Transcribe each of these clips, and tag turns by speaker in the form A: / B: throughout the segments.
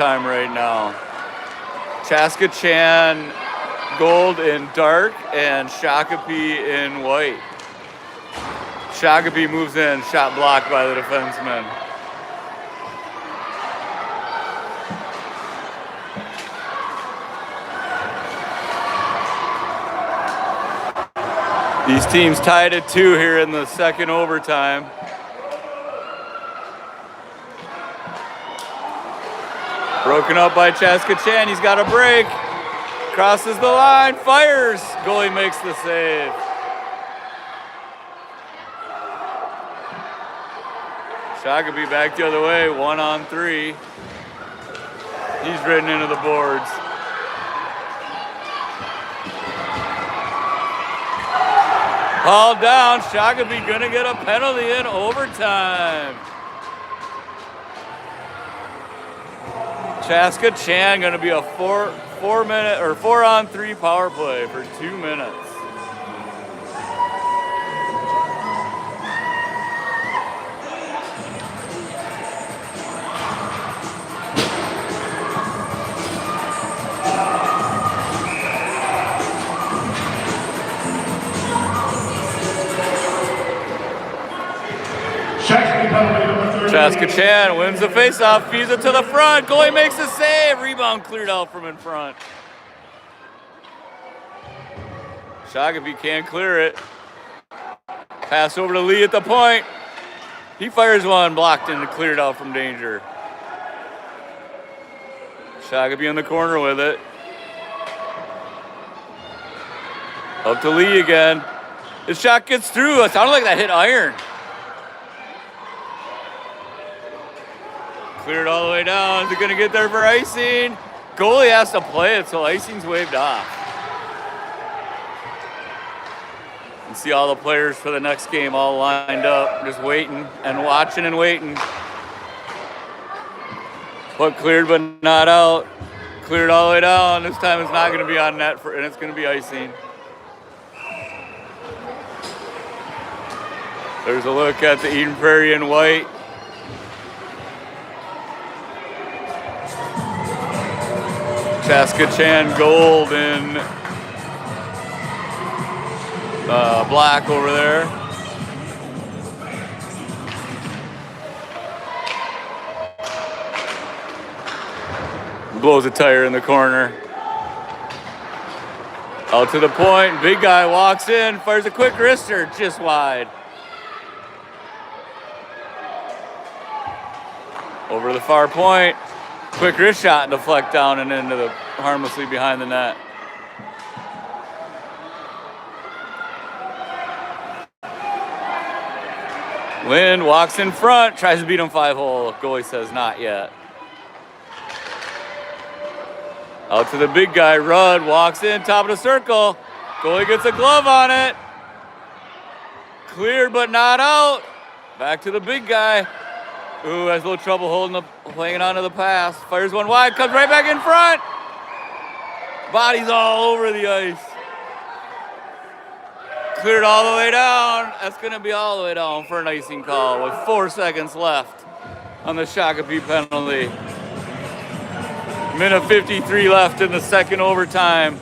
A: overtime right now. Chaska Chan gold in dark and Shakopee in white. Shakopee moves in, shot blocked by the defenseman. These teams tied at 2 here in the second overtime. Broken up by Chaska Chan, he's got a break. Crosses the line, fires. Goalie makes the save. Shakopee back the other way, 1-on-3. He's ridden into the boards. Hauled down, Shakopee gonna get a penalty in overtime. Chaska Chan gonna be a 4-on-3 power play for 2 minutes. Chaska Chan wins the faceoff, feeds it to the front. Goalie makes the save. Rebound cleared out from in front. Shakopee can't clear it. Pass over to Lee at the point. He fires one, blocked and cleared out from danger. Shakopee in the corner with it. Up to Lee again. His shot gets through. It sounded like that hit iron. Cleared all the way down. Is it going to get there for icing? Goalie has to play it, so icing's waved off. You see all the players for the next game all lined up, just waiting and watching and waiting. Puck cleared but not out. Cleared all the way down. This time it's not going to be on net, and it's going to be icing. There's a look at the Eden Prairie in white. Chaska Chan gold in black over there. Blows a tire in the corner. Out to the point, big guy walks in, fires a quick wrister, just wide. Over the far point. Quick wrist shot and deflect down and into the harmlessly behind the net. Lynn walks in front, tries to beat him 5-hole. Goalie says not yet. Out to the big guy, Rudd walks in, top of the circle. Goalie gets a glove on it. Cleared but not out. Back to the big guy. Ooh, has a little trouble hanging on to the pass. Fires one wide, comes right back in front. Body's all over the ice. Cleared all the way down. That's going to be all the way down for an icing call with 4 seconds left on the Shakopee penalty. Minute 53 left in the second overtime.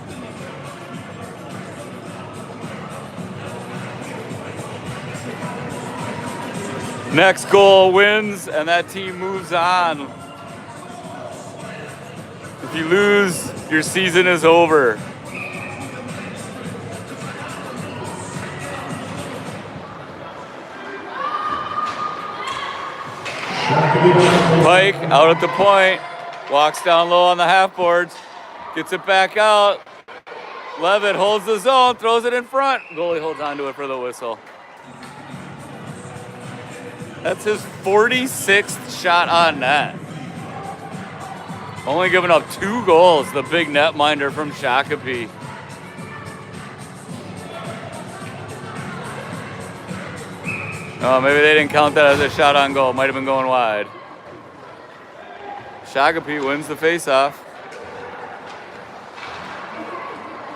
A: Next goal wins, and that team moves on. If you lose, your season is over. Pike out at the point, walks down low on the half boards, gets it back out. Levitt holds the zone, throws it in front. Goalie holds on to it for the whistle. That's his 46th shot on net. Only giving up 2 goals, the big netminder from Shakopee. Oh, maybe they didn't count that as a shot on goal. Might have been going wide. Shakopee wins the faceoff.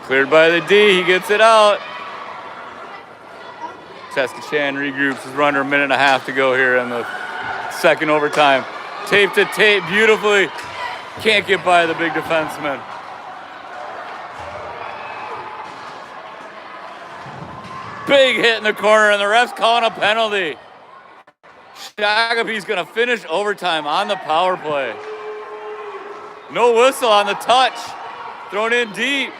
A: Cleared by the D, he gets it out. Chaska Chan regroups, is under a minute and a half to go here in the second overtime. Tape to tape beautifully. Can't get by the big defenseman. Big hit in the corner, and the ref's calling a penalty. Shakopee's gonna finish overtime on the power play. No whistle on the touch. Thrown in deep.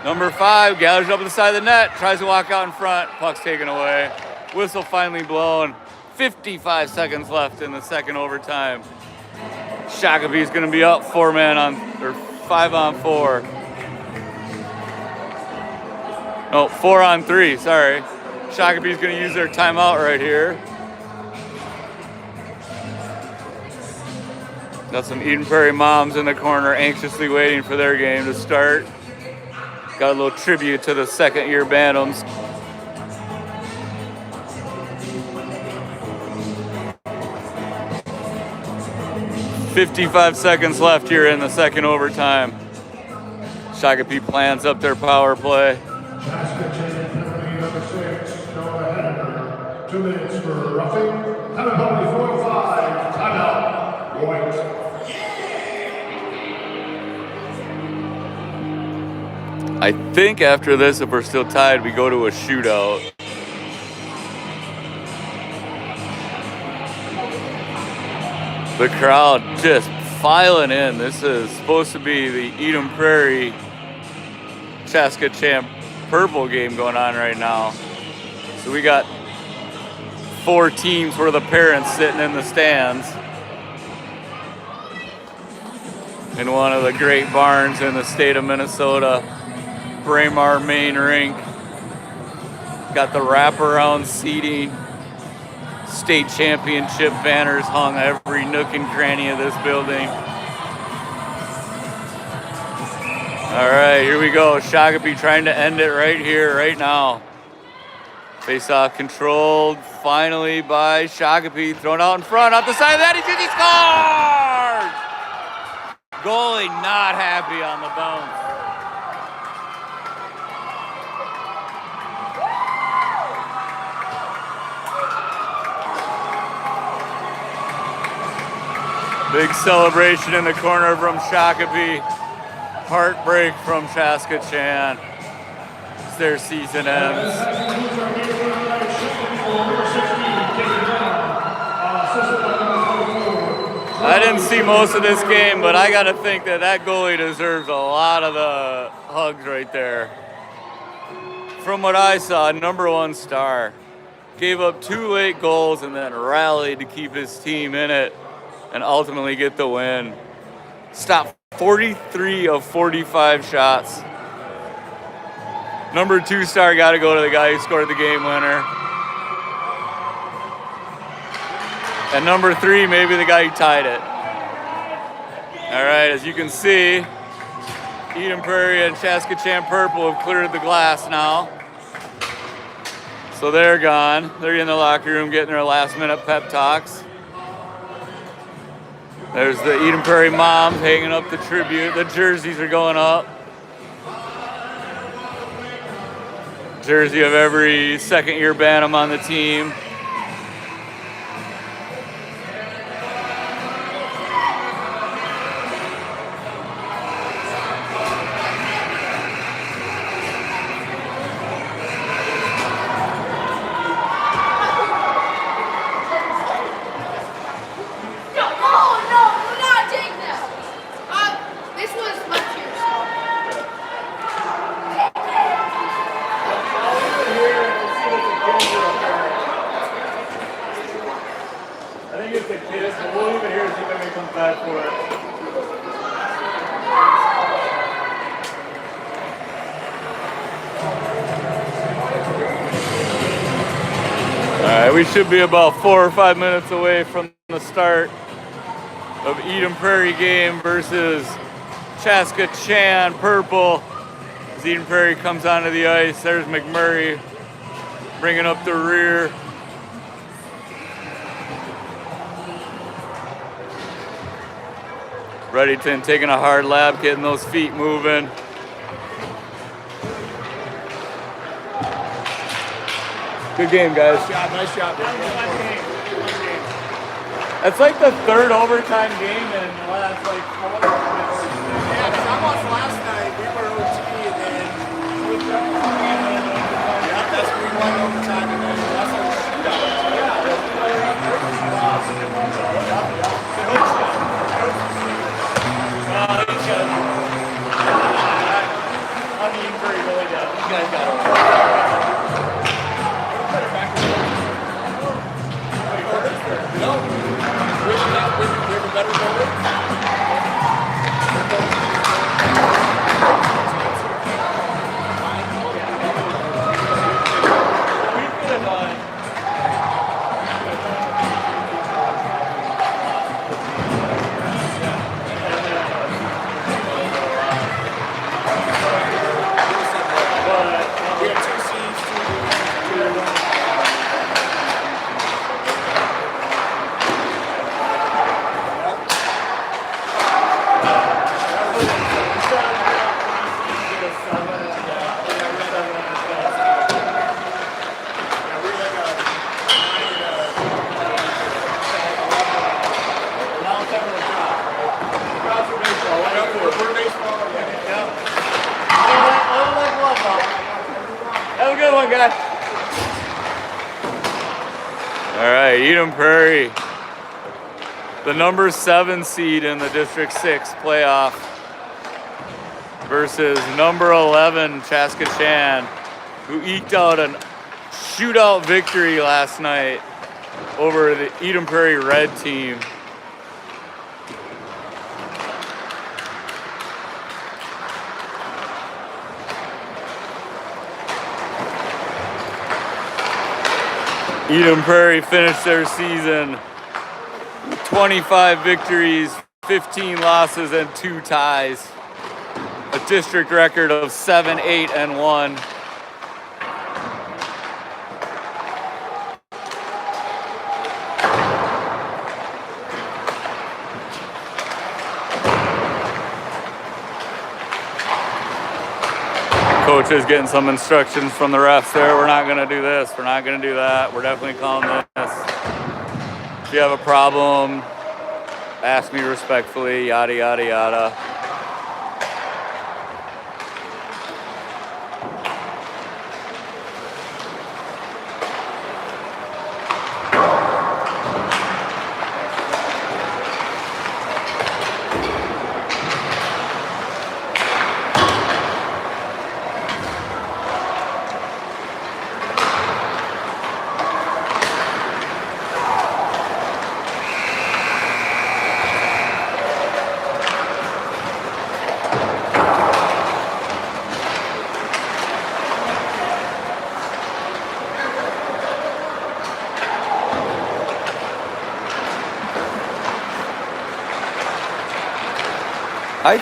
A: Number 5 gathers up to the side of the net, tries to walk out in front. Puck's taken away. Whistle finally blown. 55 seconds left in the second overtime. Shakopee's gonna be up 5 on 4. No, 4 on 3, sorry. Shakopee's gonna use their timeout right here. Got some Eden Prairie moms in the corner anxiously waiting for their game to start. Got a little tribute to the second-year Bantams. "55 seconds left here in the second overtime. Shakopee plans up their power play.
B: Chaska, number 6, Noah Henniger. 2 minutes for roughing. Time penalty 4-5. Timeout. White.
A: I think after this, if we're still tied, we go to a shootout. The crowd just filing in. This is supposed to be the Eden Prairie Chaska Champ Purple game going on right now. So we got 4 teams worth of parents sitting in the stands in one of the great barns in the state of Minnesota. Braemar main rink. Got the wraparound seating. State championship banners hung every nook and cranny of this building. All right, here we go. Shakopee trying to end it right here, right now. Face-off controlled finally by Shakopee. Thrown out in front, off the side of that, he scores! Goalie not happy on the bounce. Big celebration in the corner from Shakopee. Heartbreak from Chaska Chan as their season ends. I didn't see most of this game, but I got to think that goalie deserves a lot of the hugs right there. From what I saw, number 1 star. Gave up 2 late goals and then rallied to keep his team in it and ultimately get the win. Stopped 43 of 45 shots. Number 2 star got to go to the guy who scored the game winner. And number 3, maybe the guy who tied it. All right, as you can see, Eden Prairie and Chaska Champ Purple have cleared the glass now. So they're gone. They're in the locker room getting their last-minute pep talks. There's the Eden Prairie moms hanging up the tribute. The jerseys are going up. Jersey of every second-year Bantam on the team. We should be about 4 or 5 minutes away from the start of Eden Prairie game versus Chaska Chan Purple. As Eden Prairie comes onto the ice, there's McMurray bringing up the rear. Reddington taking a hard lap, getting those feet moving. Good game, guys.
C: Nice job.
A: It's like the third overtime game in the last like 4 minutes.
C: Yeah, because I watched last night. We were OT and then yeah, that's we won overtime and then that's like a shootout.
A: I mean, Prairie really does. You guys got it.
C: No, we have a better goalie. We have 2 seeds, 2. We're baseball.
A: Have a good one, guys. All right, Eden Prairie, the number 7 seed in the District 6 playoff versus number 11 Chaska, who eked out a shootout victory last night over the Eden Prairie Red team. Eden Prairie finished their season with 25 victories, 15 losses, and 2 ties. A district record of 7, 8, and 1. Coach is getting some instructions from the refs there. We're not going to do this. We're not going to do that. We're definitely calling this. If you have a problem, ask me respectfully, yada, yada, yada. I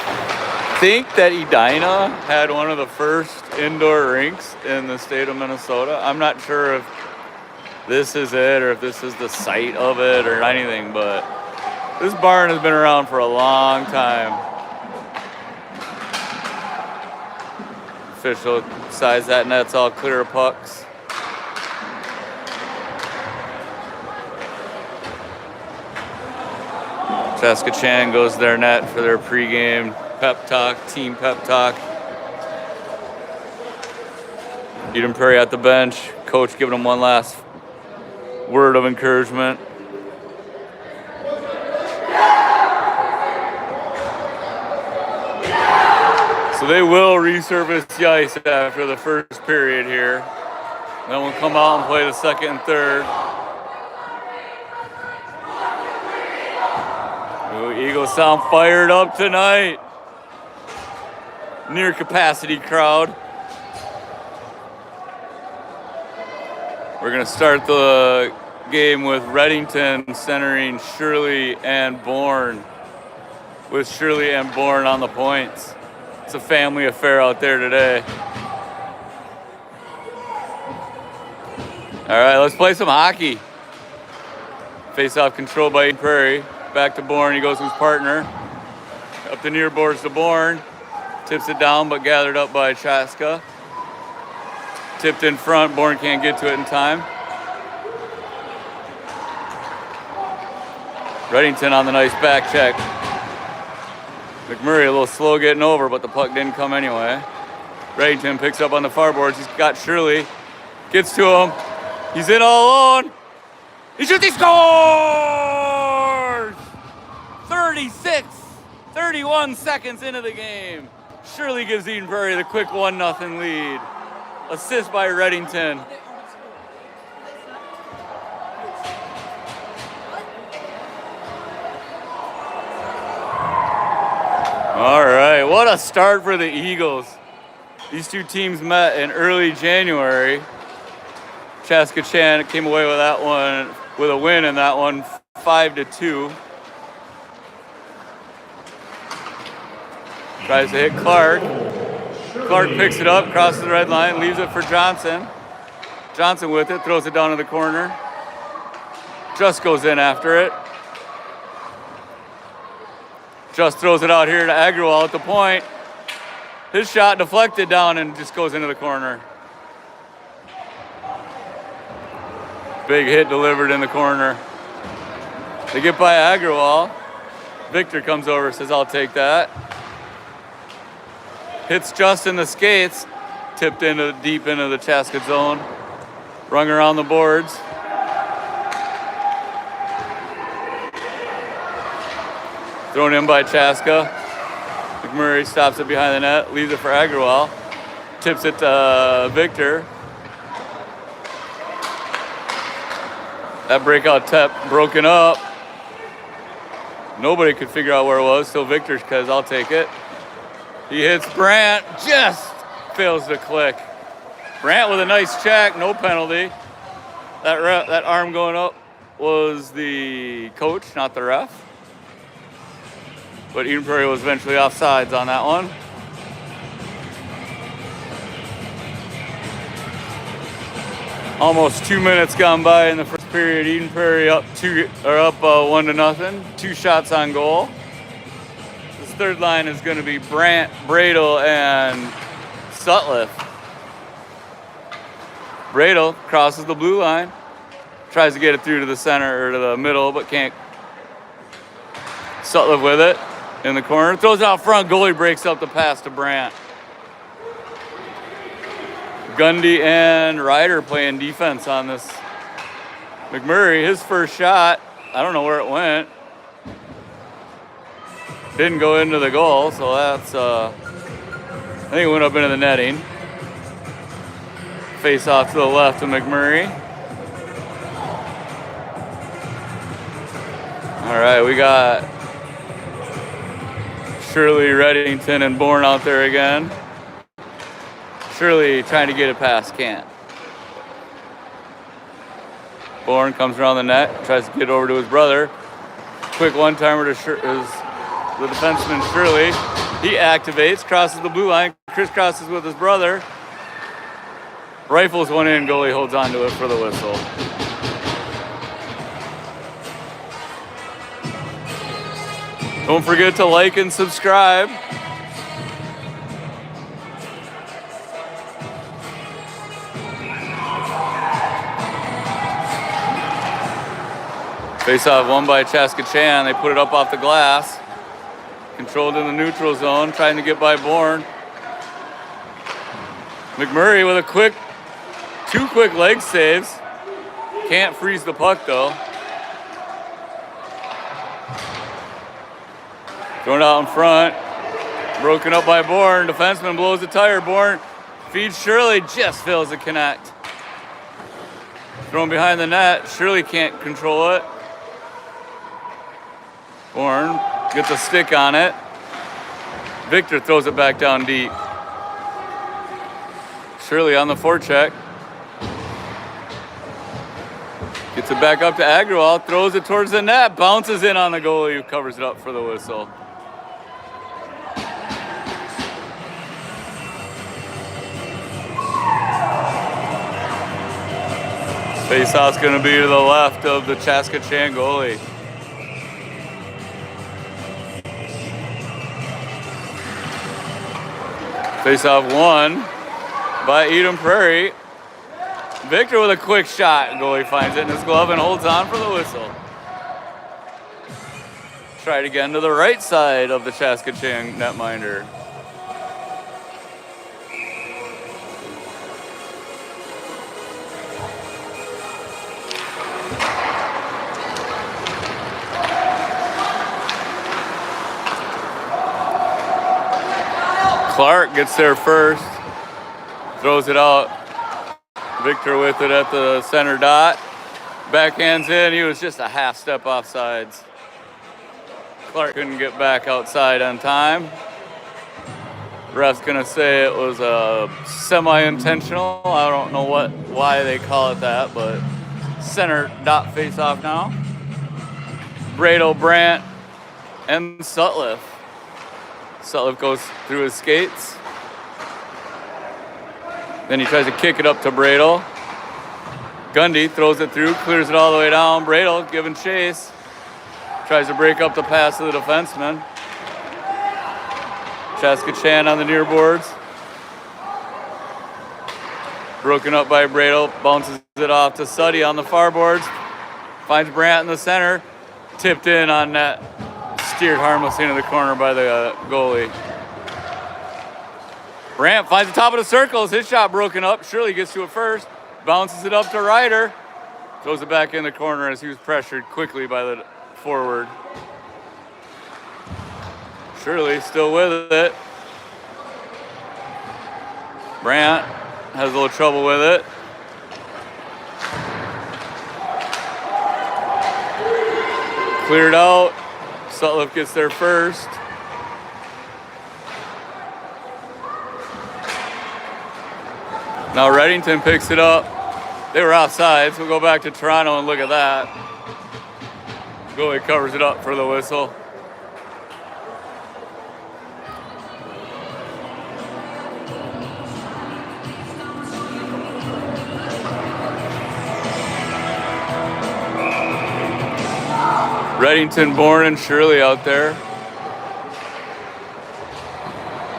A: think that Edina had one of the first indoor rinks in the state of Minnesota. I'm not sure if this is it or if this is the site of it or anything, but this barn has been around for a long time. Official size that net's all clear of pucks. Chaska goes to their net for their pregame pep talk, team pep talk. Eden Prairie at the bench. Coach giving them one last word of encouragement. So they will resurface the ice after the first period here. Then we'll come out and play the second and third. Ooh, Eagles sound fired up tonight. Near capacity crowd. We're gonna start the game with Reddington centering Shirley and Bourne, with Shirley and Bourne on the points. It's a family affair out there today. All right, let's play some hockey. Face-off controlled by Eden Prairie. Back to Bourne, he goes to his partner. Up the near boards to Bourne. Tips it down, but gathered up by Chaska. Tipped in front, Bourne can't get to it in time. Reddington on the nice back check. McMurray a little slow getting over, but the puck didn't come anyway. Reddington picks up on the far boards. He's got Shirley. Gets to him. He's in all alone. He shoots, he scores! 31 seconds into the game. Shirley gives Eden Prairie the quick 1-0 lead. Assist by Reddington. All right, what a start for the Eagles. These two teams met in early January. Chaska came away with that one, with a win in that one, 5-2. Tries to hit Clark. Clark picks it up, crosses the red line, leaves it for Johnson. Johnson with it, throws it down in the corner. Just goes in after it. Just throws it out here to Agrawal at the point. His shot deflected down and just goes into the corner. Big hit delivered in the corner. They get by Agrawal. Victor comes over, says, I'll take that. Hits just in the skates, tipped into deep into the Chaska zone. Rung around the boards. Thrown in by Chaska. McMurray stops it behind the net, leaves it for Agrawal. Tips it to Victor. That breakout tap broken up. Nobody could figure out where it was, so Victor says, I'll take it. He hits Brandt, just fails to click. Brandt with a nice check, no penalty. That arm going up was the coach, not the ref. But Eden Prairie was eventually offsides on that one. Almost 2 minutes gone by in the first period. Eden Prairie up 1-0. 2 shots on goal. This third line is going to be Brandt, Bradle, and Sutliff. Bradle crosses the blue line, tries to get it through to the center or to the middle, but can't. Sutliff with it in the corner, throws it out front. Goalie breaks up the pass to Brandt. Gundy and Ryder playing defense on this. McMurray, his first shot, I don't know where it went. Didn't go into the goal, so that's, I think it went up into the netting. Face off to the left of McMurray. All right, we got Shirley, Reddington, and Bourne out there again. Shirley trying to get it past, can't. Bourne comes around the net, tries to get over to his brother. Quick one-timer to the defenseman Shirley. He activates, crosses the blue line, crisscrosses with his brother. Rifles one in, goalie holds on to it for the whistle. Don't forget to like and subscribe. Face-off won by Chaska. They put it up off the glass. Controlled in the neutral zone, trying to get by Bourne. McMurray with two quick leg saves. Can't freeze the puck though. Thrown out in front. Broken up by Bourne. Defenseman blows the tire. Bourne feeds Shirley, just fails to connect. Thrown behind the net. Shirley can't control it. Bourne gets a stick on it. Victor throws it back down deep. Shirley on the forecheck. Gets it back up to Agrawal, throws it towards the net, bounces in on the goalie who covers it up for the whistle. Face-off's going to be to the left of the Chaska goalie. Face-off won by Eden Prairie. Victor with a quick shot. Goalie finds it in his glove and holds on for the whistle. try it again to the right side of the Chaska netminder. Clark gets there first, throws it out. Victor with it at the center dot. Backhands in, he was just a half step off sides. Clark couldn't get back outside on time. Ref's gonna say it was a semi-intentional. I don't know why they call it that, but center dot face off now. Brado, Brandt, and Sutliff. Sutliff goes through his skates. Then he tries to kick it up to Brado. Gundy throws it through, clears it all the way down. Brado giving chase. Tries to break up the pass to the defenseman. Chaska Chan on the near boards. Broken up by Brado. Bounces it off to Suddy on the far boards. Finds Brandt in the center. Tipped in on net. Steered harmlessly into the corner by the goalie. Brandt finds the top of the circles. His shot broken up. Shirley gets to it first. Bounces it up to Ryder. Throws it back in the corner as he was pressured quickly by the forward. Shirley still with it. Brandt has a little trouble with it. Cleared out. Sutliff gets there first. Now Reddington picks it up. They were offside, so we'll go back to Toronto and look at that. Goalie covers it up for the whistle. Reddington, Bourne, and Shirley out there.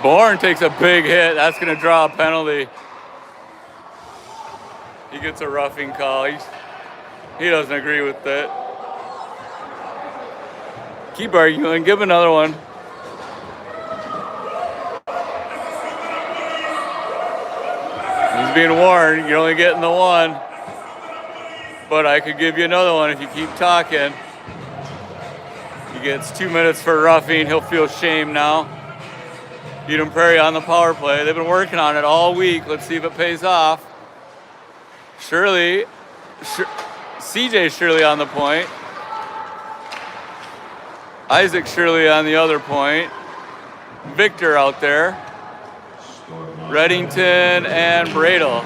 A: Bourne takes a big hit. That's going to draw a penalty. He gets a roughing call. He doesn't agree with it. Keep arguing. Give him another one. He's being warned. You're only getting the one. But I could give you another one if you keep talking. He gets 2 minutes for roughing. He'll feel shame now. Eden Prairie on the power play. They've been working on it all week. Let's see if it pays off. CJ Shirley on the point. Isaac Shirley on the other point. Victor out there. Reddington and Bradle.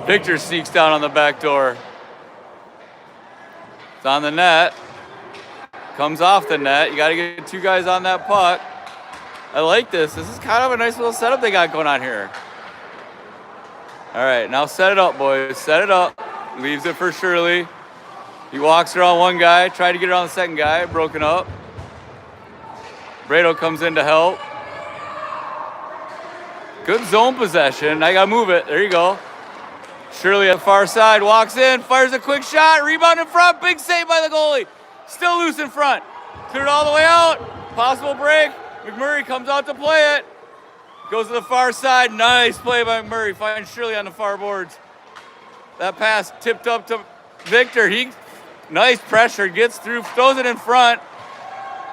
A: Victor sneaks down on the back door. It's on the net. Comes off the net. You got to get two guys on that puck. I like this. This is kind of a nice little setup they got going on here. All right, now set it up, boys. Set it up. Leaves it for Shirley. He walks around one guy. Tried to get around the second guy. Broken up. Brado comes in to help. Good zone possession. I got to move it. There you go. Shirley at the far side. Walks in. Fires a quick shot. Rebound in front. Big save by the goalie. Still loose in front. Cleared all the way out. Possible break. McMurray comes out to play it. Goes to the far side. Nice play by McMurray. Finds Shirley on the far boards. That pass tipped up to Victor. Nice pressure. Gets through. Throws it in front.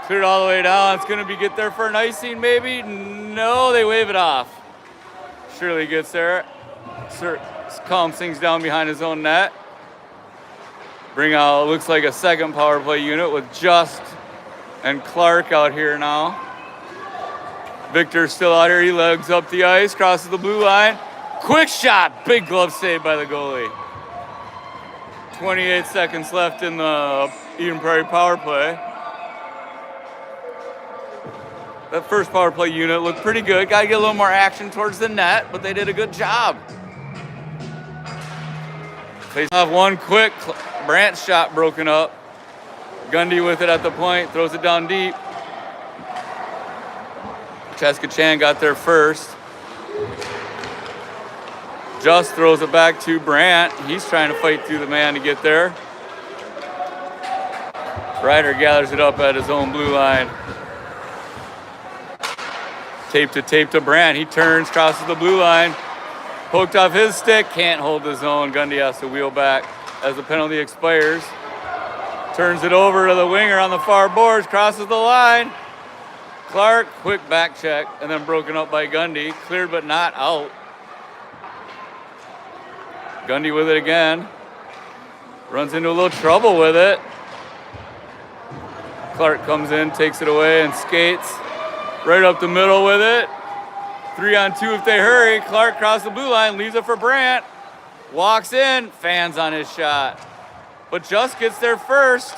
A: Cleared all the way down. It's going to get there for an icing maybe. No, they wave it off. Shirley gets there. Calms things down behind his own net. Bring out, looks like a second power play unit with Just and Clark out here now. Victor's still out here. He legs up the ice, crosses the blue line. Quick shot. Big glove save by the goalie. 28 seconds left in the Eden Prairie power play. That first power play unit looked pretty good. Got to get a little more action towards the net, but they did a good job. They have one quick Brandt shot broken up. Gundy with it at the point, throws it down deep. Chaska Chan got there first. Just throws it back to Brandt. He's trying to fight through the man to get there. Ryder gathers it up at his own blue line. Tape to Brandt. He turns, crosses the blue line. Poked off his stick, can't hold his own. Gundy has to wheel back as the penalty expires. Turns it over to the winger on the far boards, crosses the line. Clark, quick back check, and then broken up by Gundy. Cleared but not out. Gundy with it again. Runs into a little trouble with it. Clark comes in, takes it away, and skates right up the middle with it. 3-on-2 if they hurry. Clark crosses the blue line, leaves it for Brandt. Walks in, fans on his shot. But just gets there first.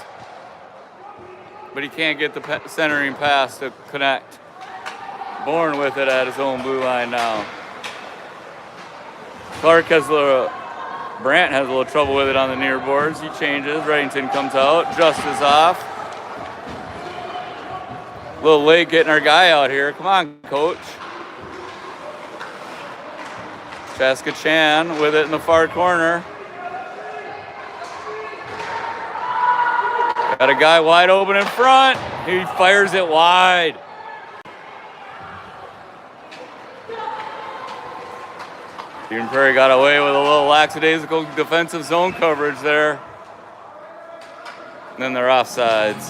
A: But he can't get the centering pass to connect. Bourne with it at his own blue line now. Clark has Brandt has a little trouble with it on the near boards. He changes. Reddington comes out. Just is off. A little late getting our guy out here. Come on, coach. Chaska Chan with it in the far corner. Got a guy wide open in front. He fires it wide. Eden Prairie got away with a little lackadaisical defensive zone coverage there. And then they're offsides.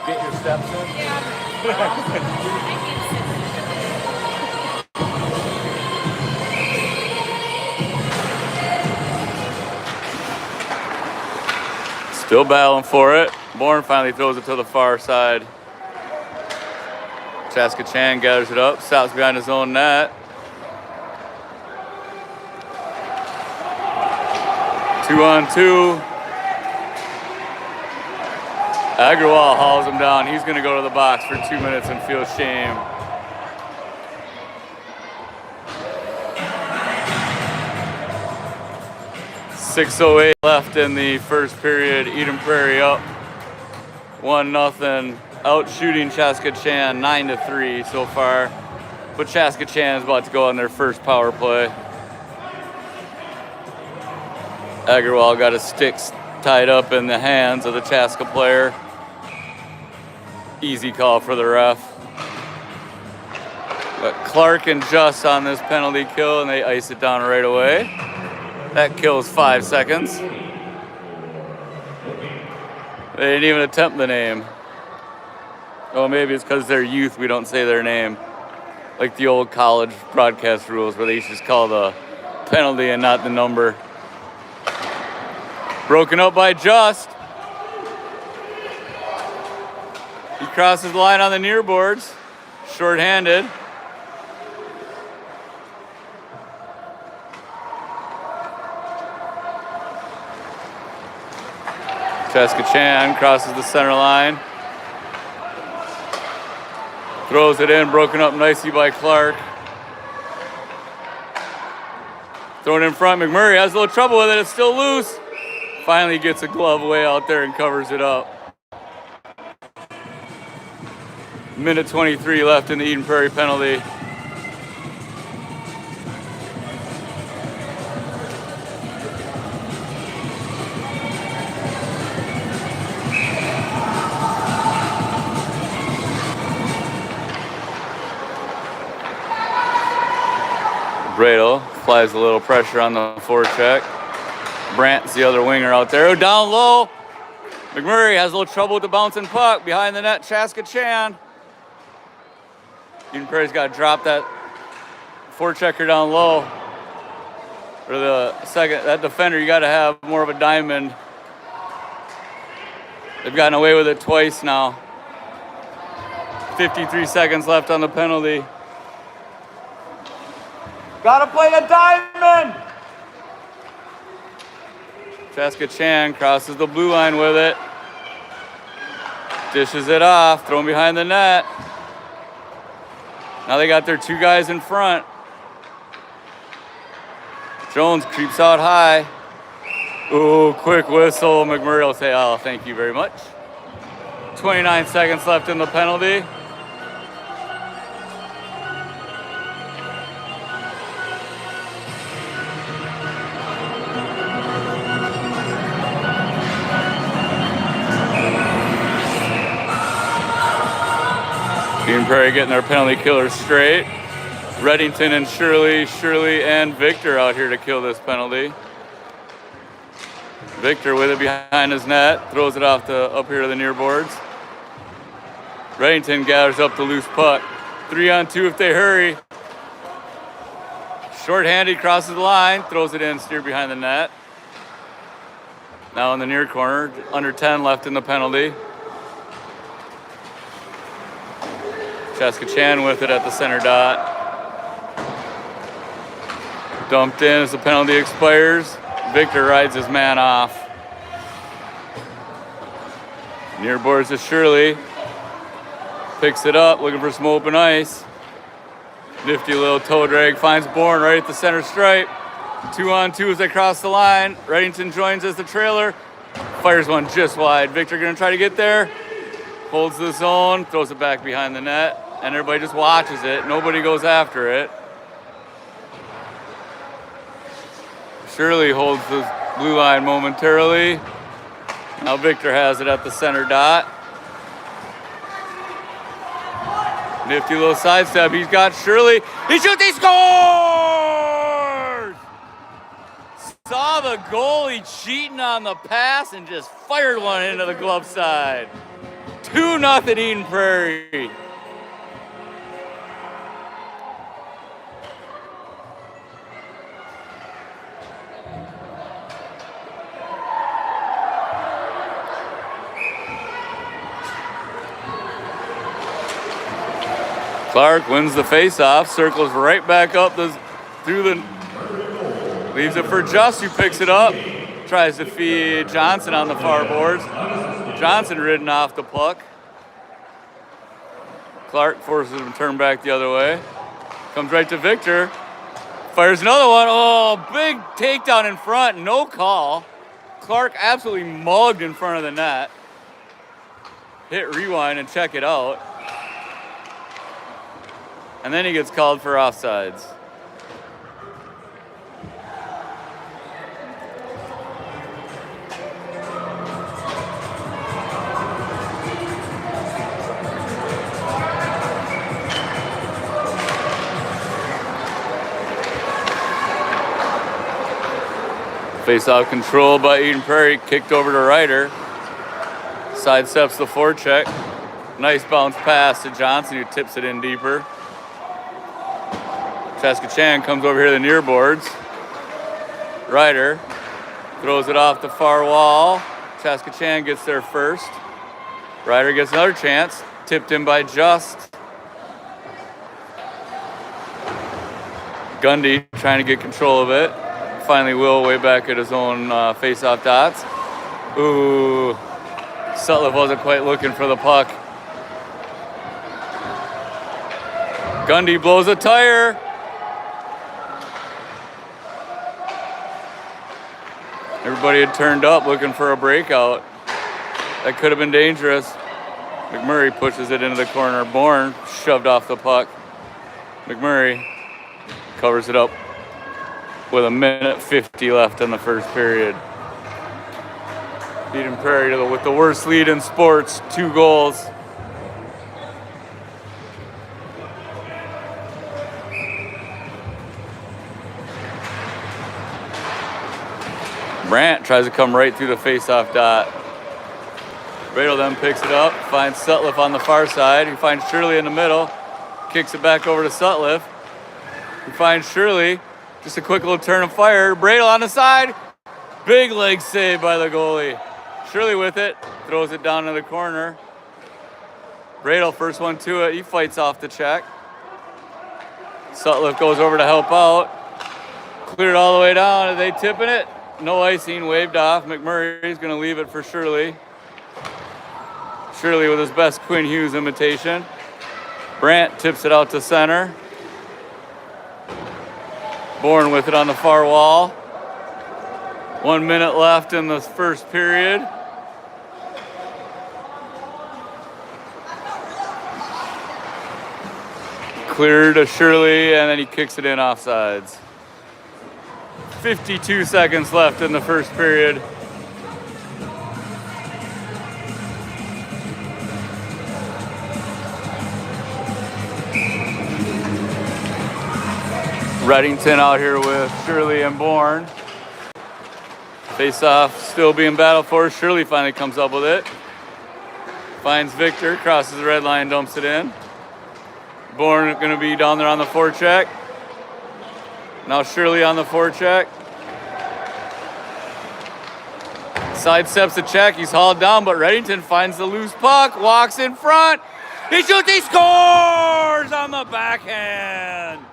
C: Get your steps in.
A: Still battling for it. Bourne finally throws it to the far side. Chaska Chan gathers it up, stops behind his own net. 2-on-2. Agrawal hauls him down. He's going to go to the box for 2 minutes and feel shame. .608 left in the first period. Eden Prairie up 1-0. Out shooting Chaska Chan 9-3 so far. But Chaska Chan is about to go on their first power play. Agrawal got his sticks tied up in the hands of the Chaska player. Easy call for the ref. But Clark and Just on this penalty kill, and they ice it down right away. That kills 5 seconds. They didn't even attempt the name. Oh, maybe it's because they're youth, we don't say their name. Like the old college broadcast rules where they used to just call the penalty and not the number. Broken up by Just. He crosses the line on the near boards. Short-handed. Chaska Chan crosses the center line. Throws it in, broken up nicely by Clark. Thrown in front, McMurray has a little trouble with it, it's still loose. Finally gets a glove way out there and covers it up. Minute 23 left in the Eden Prairie penalty. Bradle applies a little pressure on the forecheck. Brandt's the other winger out there. Down low. McMurray has a little trouble with the bouncing puck. Behind the net, Chaska Chan. Eden Prairie's got to drop that forechecker down low. Or the second, that defender, you got to have more of a diamond. They've gotten away with it twice now. 53 seconds left on the penalty. Gotta play a diamond! Chaska Chan crosses the blue line with it. Dishes it off, thrown behind the net. Now they got their two guys in front. Jones creeps out high. Ooh, quick whistle. McMurray will say, oh, thank you very much. 29 seconds left in the penalty. Team Prairie getting their penalty killers straight. Reddington and Shirley and Victor out here to kill this penalty. Victor with it behind his net, throws it off up here to the near boards. Reddington gathers up the loose puck. 3-on-2 if they hurry. Short-handed, crosses the line, throws it in, steered behind the net. Now in the near corner, under 10 left in the penalty. Chaska with it at the center dot. Dumped in as the penalty expires. Victor rides his man off. Near boards to Shirley. Picks it up, looking for some open ice. Nifty little toe drag, finds Bourne right at the center stripe. 2-on-2 as they cross the line. Reddington joins as the trailer. Fires one just wide. Victor gonna try to get there. Holds the zone, throws it back behind the net, and everybody just watches it. Nobody goes after it. Shirley holds the blue line momentarily. Now Victor has it at the center dot. Nifty little sidestep. He's got Shirley. He shoots, he scores! Saw the goalie cheating on the pass and just fired one into the glove side. 2-0 Eden Prairie. Clark wins the face-off, circles right back up leaves it for Just, who picks it up, tries to feed Johnson on the far boards. Johnson ridden off the puck. Clark forces him to turn back the other way. Comes right to Victor. Fires another one. Oh, big takedown in front, no call. Clark absolutely mugged in front of the net. Hit rewind and check it out. And then he gets called for offsides. Face-off control by Eden Prairie, kicked over to Ryder. Sidesteps the forecheck. Nice bounce pass to Johnson, who tips it in deeper. Chaska comes over here to the near boards. Ryder throws it off the far wall. Chaska gets there first. Ryder gets another chance. Tipped in by Just. Gundy trying to get control of it. Finally Will way back at his own face-off dots. Ooh, Sutliff wasn't quite looking for the puck. Gundy blows a tire. Everybody had turned up looking for a breakout. That could have been dangerous. McMurray pushes it into the corner. Bourne shoved off the puck. McMurray covers it up with 1:50 left in the first period. Eden Prairie with the worst lead in sports, 2 goals. Brandt tries to come right through the face-off dot. Bradle then picks it up, finds Sutliff on the far side. He finds Shirley in the middle, kicks it back over to Sutliff. He finds Shirley, just a quick little turn of fire. Bradle on the side, big leg save by the goalie. Shirley with it, throws it down to the corner. Bradle first one to it, he fights off the check. Sutliff goes over to help out. Cleared all the way down, are they tipping it? No icing, waved off. McMurray's gonna leave it for Shirley. Shirley with his best Quinn Hughes imitation. Brandt tips it out to center. Bourne with it on the far wall. 1 minute left in the first period. Cleared to Shirley, and then he kicks it in offsides. 52 seconds left in the first period. Reddington out here with Shirley and Bourne. Face off still being battled for. Shirley finally comes up with it. Finds Victor, crosses the red line, dumps it in. Bourne gonna be down there on the forecheck. Now Shirley on the forecheck. Sidesteps the check, he's hauled down, but Reddington finds the loose puck, walks in front. He shoots, he scores on the backhand.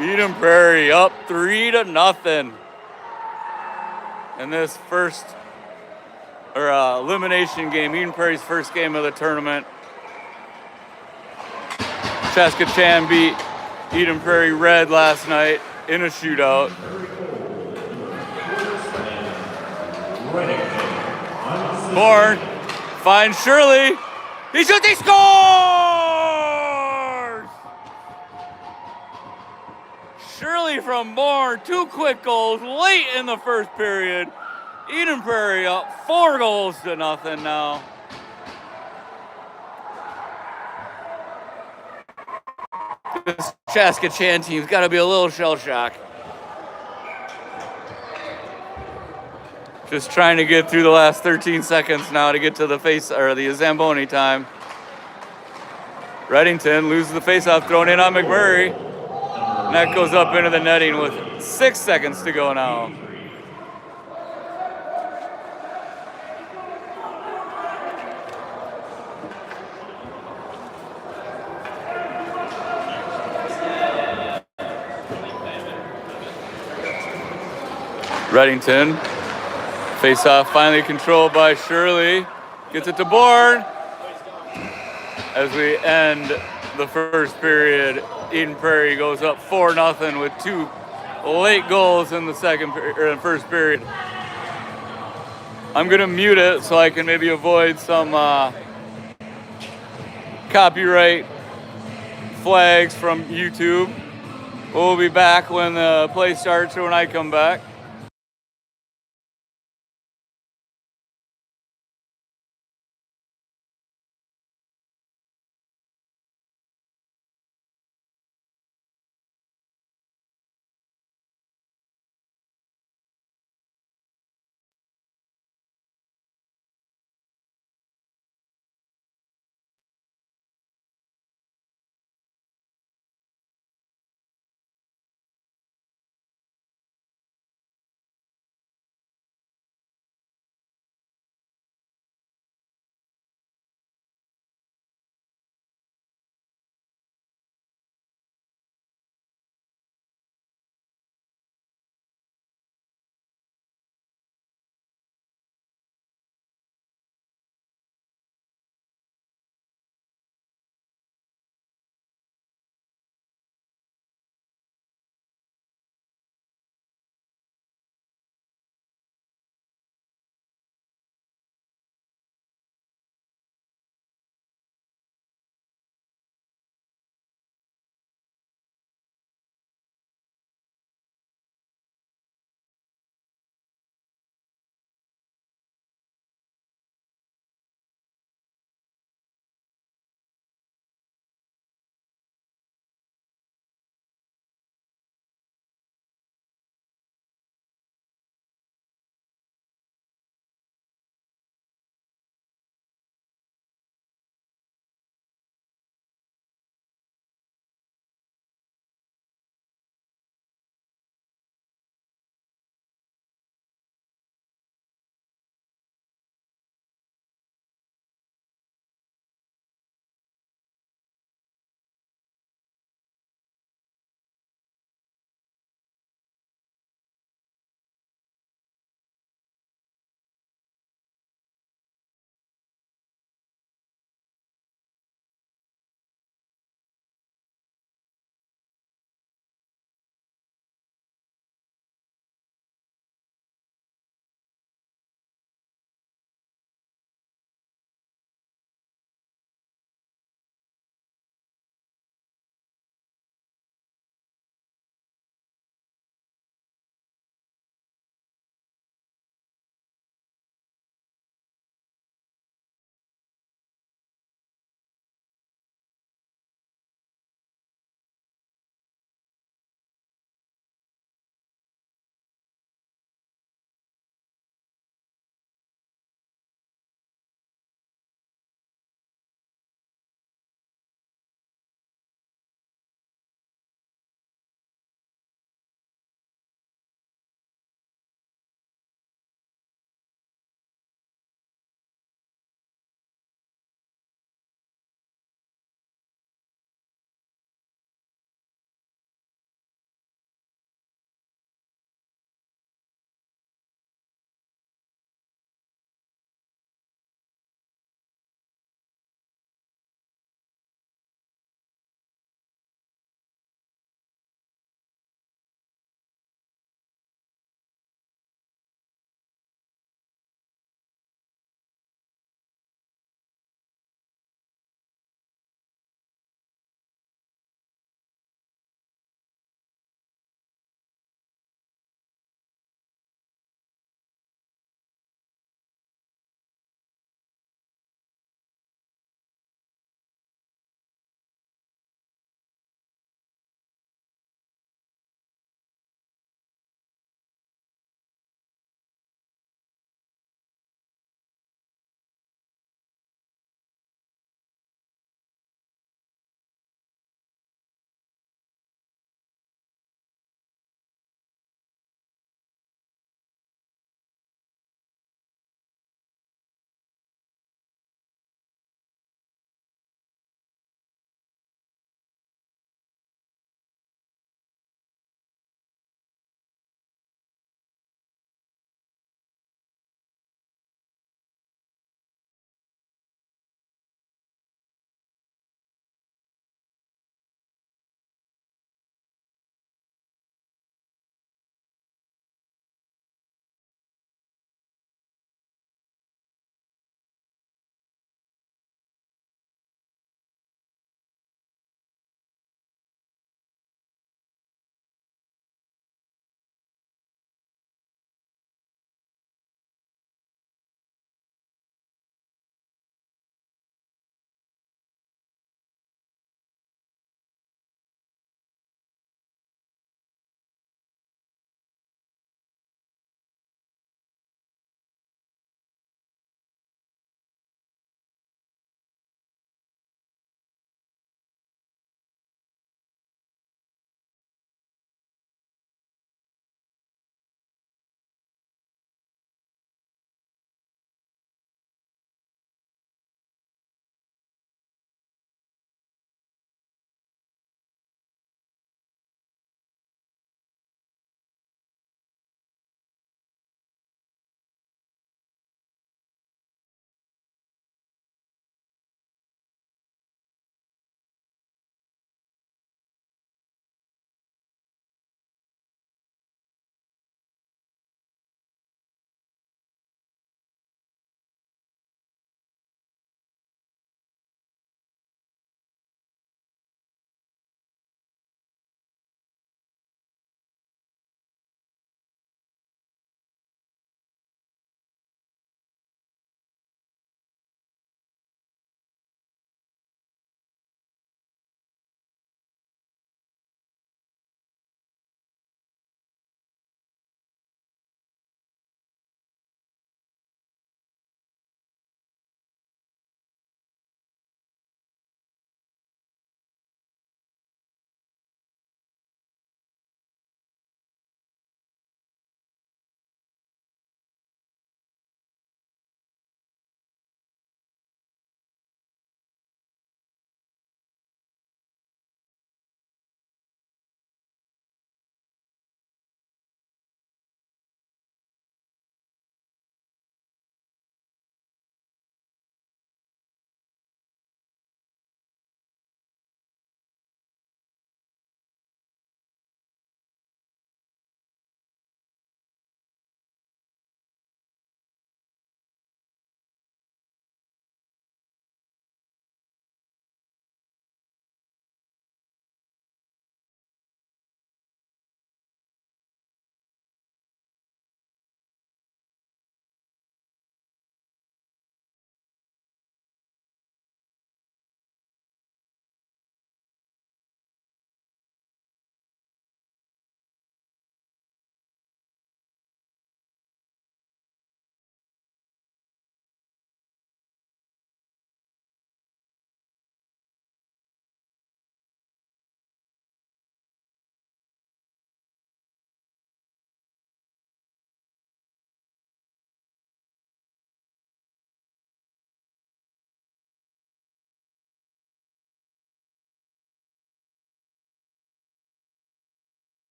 A: Eden Prairie up 3-0 in this first elimination game. Eden Prairie's first game of the tournament. Chaska Chan beat Eden Prairie Red last night in a shootout. Bourne finds Shirley. He shoots, he scores! Shirley from Bourne, 2 quick goals late in the first period. Eden Prairie up 4-0 now. This Chaska Chan team's got to be a little shell shock. Just trying to get through the last 13 seconds now to get to the the Zamboni time. Reddington loses the faceoff, thrown in on McMurray. And that goes up into the netting with 6 seconds to go now. Reddington, face-off finally controlled by Shirley. Gets it to Bourne. As we end the first period, Eden Prairie goes up 4-0 with 2 late goals in the first period. I'm gonna mute it so I can maybe avoid some copyright flags from YouTube. We'll be back when the play starts or when I come back.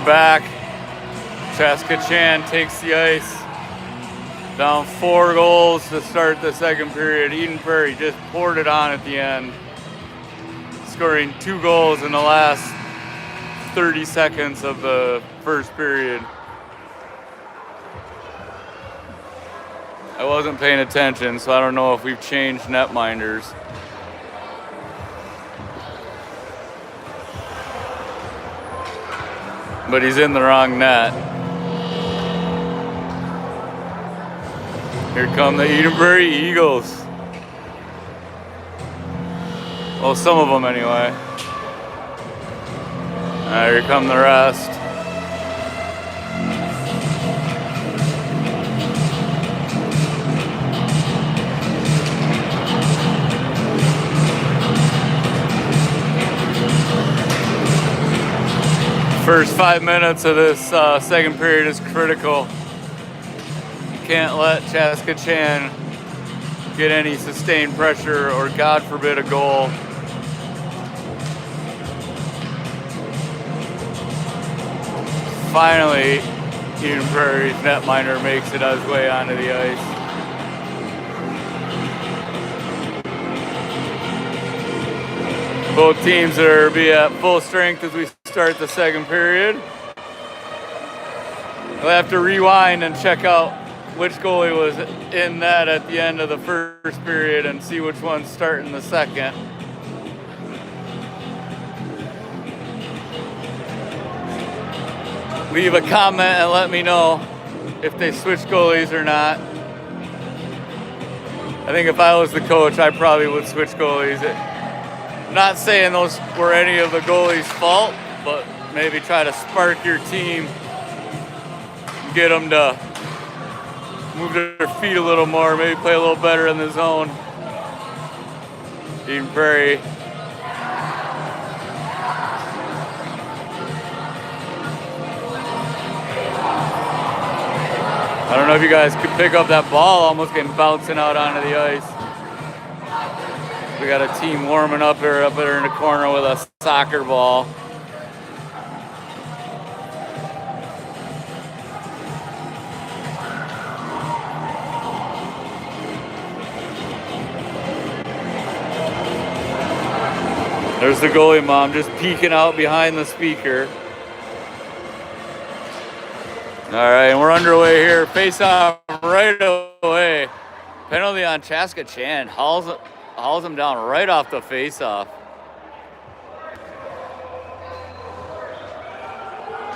A: we're back. Chaska Chan takes the ice. Down 4 goals to start the second period. Eden Prairie just poured it on at the end, scoring 2 goals in the last 30 seconds of the first period. I wasn't paying attention, so I don't know if we've changed netminders. But he's in the wrong net. Here come the Eden Prairie Eagles. Well, some of them anyway. All right, here come the rest. First 5 minutes of this second period is critical. You can't let Chaska Chan get any sustained pressure or, God forbid, a goal. Finally, Eden Prairie's netminder makes it his way onto the ice. Both teams are be at full strength as we start the second period. We'll have to rewind and check out which goalie was in net at the end of the first period and see which one's starting the second. Leave a comment and let me know if they switched goalies or not. I think if I was the coach, I probably would switch goalies. Not saying those were any of the goalies' fault, but maybe try to spark your team, get them to move their feet a little more, maybe play a little better in the zone. Eden Prairie. I don't know if you guys could pick up that ball almost getting bouncing out onto the ice. We got a team warming up there in the corner with a soccer ball. There's the goalie mom just peeking out behind the speaker. All right, and we're underway here. Face off right away. Penalty on Chaska Chan. Hauls him down right off the face-off.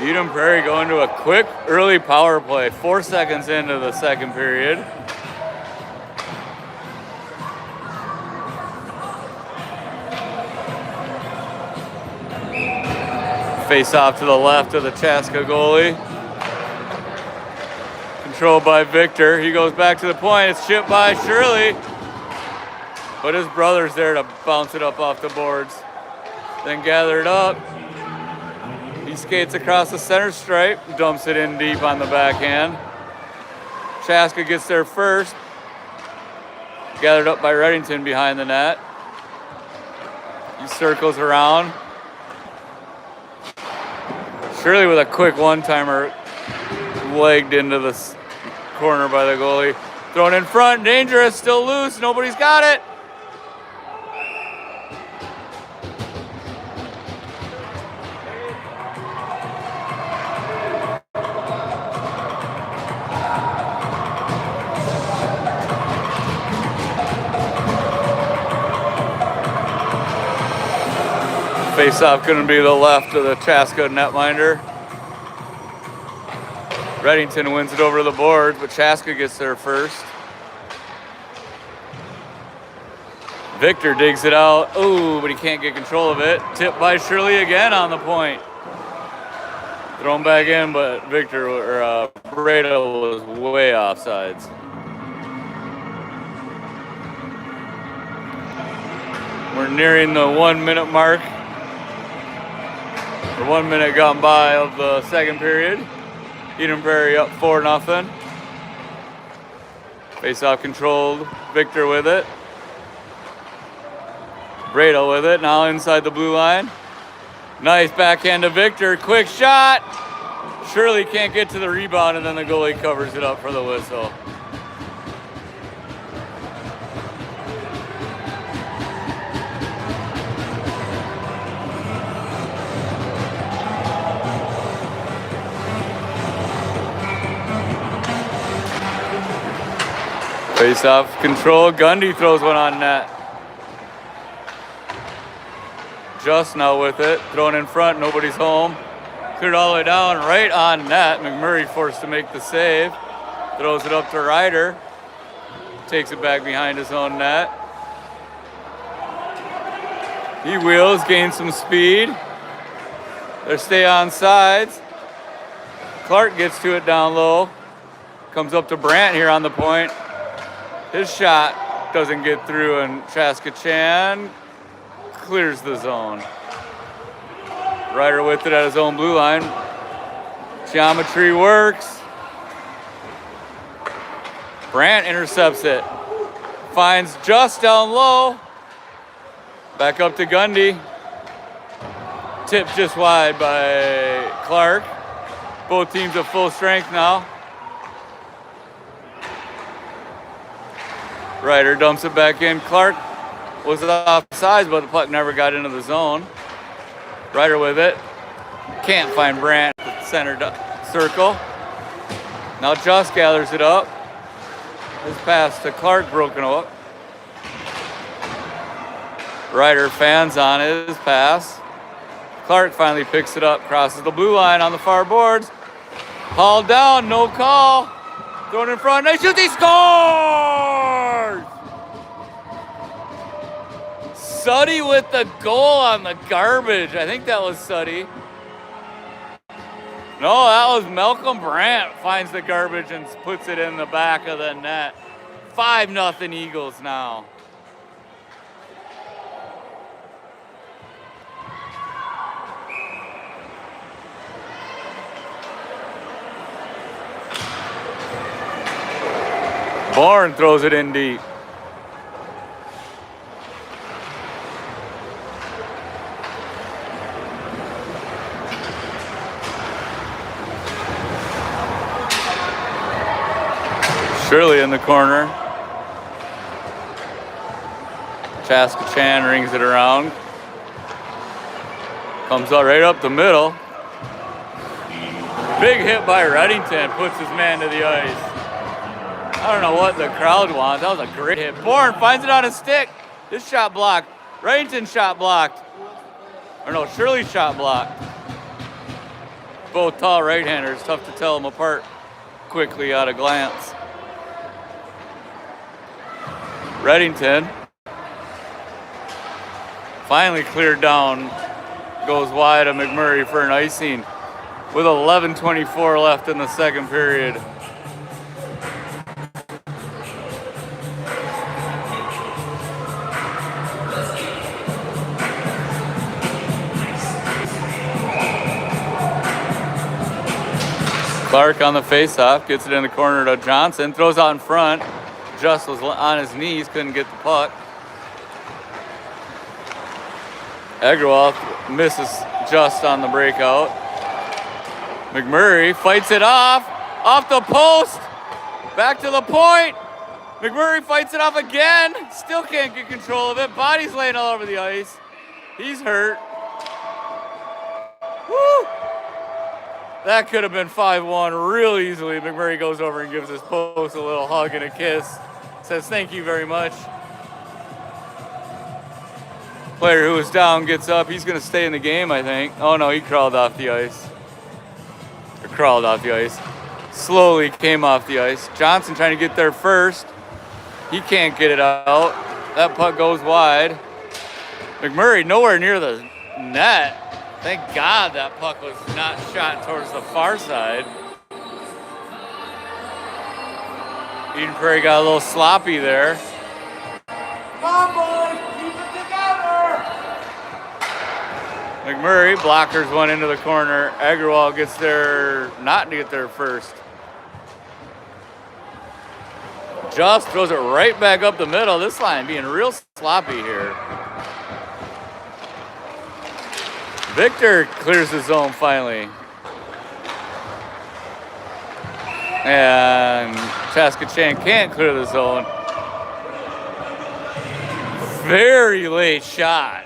A: Eden Prairie going to a quick early power play. 4 seconds into the second period. Face-off to the left of the Chaska goalie. Controlled by Victor. He goes back to the point. It's chipped by Shirley. But his brother's there to bounce it up off the boards. Then gathered up. He skates across the center stripe, dumps it in deep on the backhand. Chaska gets there first. Gathered up by Reddington behind the net. He circles around. Shirley with a quick one-timer, legged into the corner by the goalie. Thrown in front, dangerous, still loose, nobody's got it. Face-off couldn't be the left of the Chaska netminder. Reddington wins it over the boards, but Chaska gets there first. Victor digs it out. Oh, but he can't get control of it. Tipped by Shirley again on the point. Thrown back in, but Victor or Breda was way offsides. We're nearing the 1 minute mark. The 1 minute gone by of the second period. Eden Prairie up 4-0. Face-off controlled. Victor with it. Breda with it. Now inside the blue line. Nice backhand to Victor. Quick shot. Shirley can't get to the rebound, and then the goalie covers it up for the whistle. Face off control. Gundy throws one on net. Just now with it. Thrown in front. Nobody's home. Cleared all the way down. Right on net. McMurray forced to make the save. Throws it up to Ryder. Takes it back behind his own net. He wheels. Gains some speed. They stay on sides. Clark gets to it down low. Comes up to Brandt here on the point. His shot doesn't get through, and Chaska Chan clears the zone. Ryder with it at his own blue line. Geometry works. Brandt intercepts it. Finds just down low. Back up to Gundy. Tipped just wide by Clark. Both teams at full strength now. Ryder dumps it back in. Clark was offsides, but the puck never got into the zone. Ryder with it. Can't find Brandt at the center circle. Now Just gathers it up. His pass to Clark broken up. Ryder fans on his pass. Clark finally picks it up, crosses the blue line on the far boards. Hauled down, no call. Thrown in front, they shoot, he scores! Suddy with the goal on the garbage. I think that was Suddy. No, that was Malcolm Brandt finds the garbage and puts it in the back of the net. 5-0 Eagles now. Bourne throws it in deep. Shirley in the corner. Chaska Chan rings it around. Comes out right up the middle. Big hit by Reddington, puts his man to the ice. I don't know what the crowd wants. That was a great hit. Bourne finds it on his stick. This shot blocked. Reddington shot blocked. Or no, Shirley's shot blocked. Both tall right-handers. Tough to tell them apart quickly at a glance. Reddington finally cleared down. Goes wide of McMurray for an icing with 11:24 left in the second period. Clark on the face-off, gets it in the corner to Johnson, throws out in front. Just was on his knees, couldn't get the puck. Eggerwall misses Just on the breakout. McMurray fights it off the post, back to the point. McMurray fights it off again, still can't get control of it. Body's laying all over the ice. He's hurt. Woo! That could have been 5-1 real easily. McMurray goes over and gives his post a little hug and a kiss. Says thank you very much. Player who was down gets up. He's going to stay in the game, I think. Oh no, he crawled off the ice. Or crawled off the ice. Slowly came off the ice. Johnson trying to get there first. He can't get it out. That puck goes wide. McMurray nowhere near the net. Thank God that puck was not shot towards the far side. Eden Prairie got a little sloppy there.
C: Come on, boys, keep it together.
A: McMurray blockers one into the corner. Agrawal gets there, not to get there first. Just throws it right back up the middle. This line being real sloppy here. Victor clears the zone finally. And Chaska can't clear the zone. Very late shot.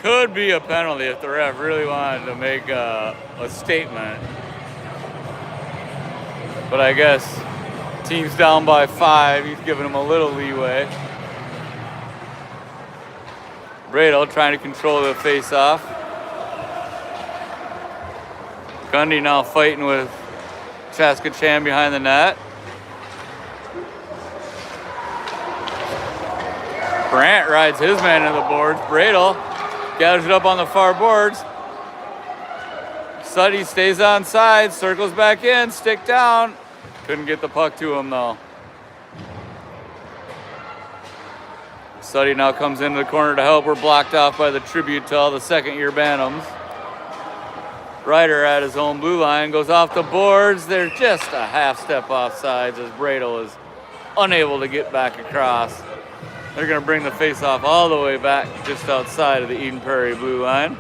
A: Could be a penalty if the ref really wanted to make a statement. But I guess team's down by 5. He's giving him a little leeway. Bradle trying to control the face-off. Gundy now fighting with Chaska behind the net. Brandt rides his man into the boards. Bradle gathers it up on the far boards. Suddy stays on side, circles back in, stick down. Couldn't get the puck to him though. Suddy now comes into the corner to help. We're blocked off by the tribute to all the second-year Bantams. Ryder at his own blue line goes off the boards. They're just a half step off sides as Bradle is unable to get back across. They're going to bring the face-off all the way back just outside of the Eden Prairie blue line.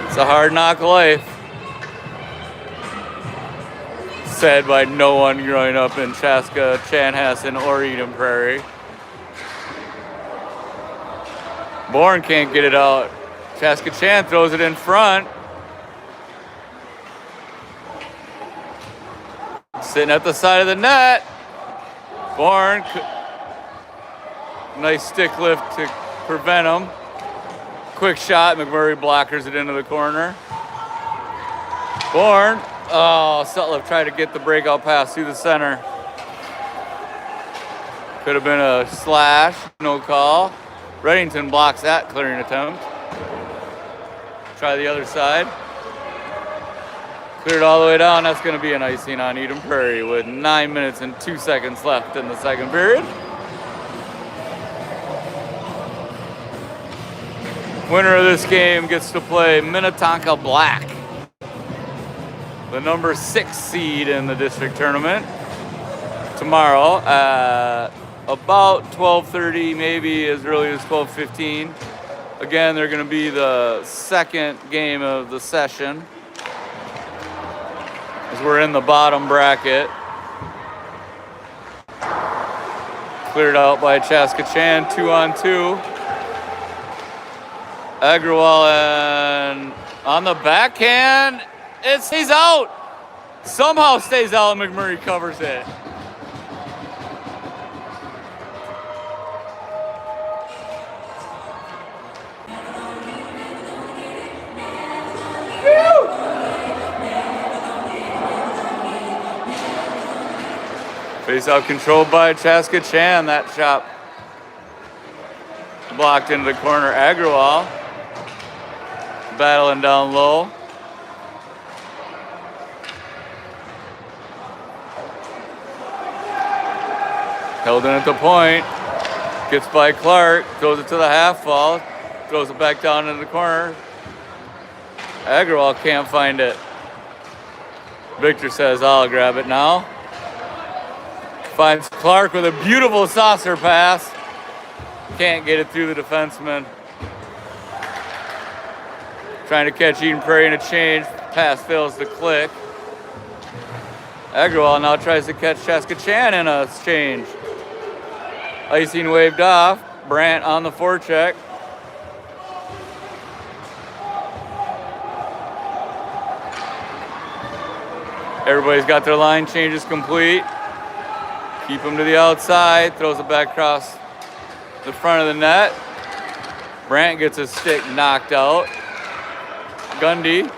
A: It's a hard knock life. Said by no one growing up in Chaska, Chanhassen, or Eden Prairie. Bourne can't get it out. Chaska throws it in front. Sitting at the side of the net. Bourne, nice stick lift to prevent him. Quick shot, McMurray blockers it into the corner. Bourne, oh, Sutliff tried to get the breakout pass through the center. Could have been a slash, no call. Reddington blocks that clearing attempt. Try the other side. Cleared all the way down. That's going to be an icing on Eden Prairie with 9 minutes and 2 seconds left in the second period. Winner of this game gets to play Minnetonka Black, the number 6 seed in the district tournament, tomorrow at about 12:30, maybe as early as 12:15. Again, they're going to be the second game of the session as we're in the bottom bracket. Cleared out by Chaska 2-on-2. Agrawal and on the backhand, it stays out. Somehow stays out and McMurray covers it. Face out controlled by Chaska Chan. That shot blocked into the corner. Agrawal battling down low. Held in at the point. Gets by Clark. Throws it to the half wall. Throws it back down into the corner. Agrawal can't find it. Victor says, I'll grab it now. Finds Clark with a beautiful saucer pass. Can't get it through the defenseman. Trying to catch Eden Prairie in a change. Pass fails to click. Agrawal now tries to catch Chaska Chan in a change. Icing waved off. Brandt on the forecheck. Everybody's got their line changes complete. Keep him to the outside. Throws it back across the front of the net. Brandt gets his stick knocked out. Gundy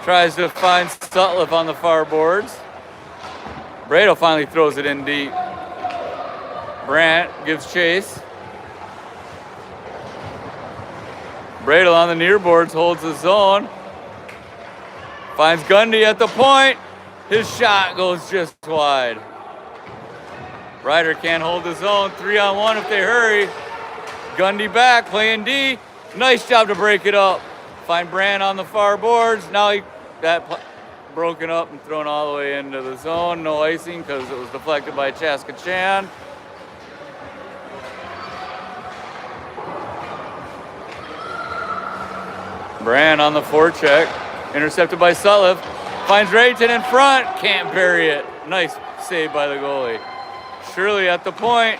A: tries to find Sutliff on the far boards. Bradle finally throws it in deep. Brandt gives chase. Bradle on the near boards holds the zone. Finds Gundy at the point. His shot goes just wide. Ryder can't hold the zone. 3-on-1 if they hurry. Gundy back, playing D. Nice job to break it up. Find Brandt on the far boards. Now broken up and thrown all the way into the zone. No icing because it was deflected by Chaska Chan. Brand on the forecheck. Intercepted by Sutliff. Finds Rayton in front. Can't bury it. Nice save by the goalie. Shirley at the point.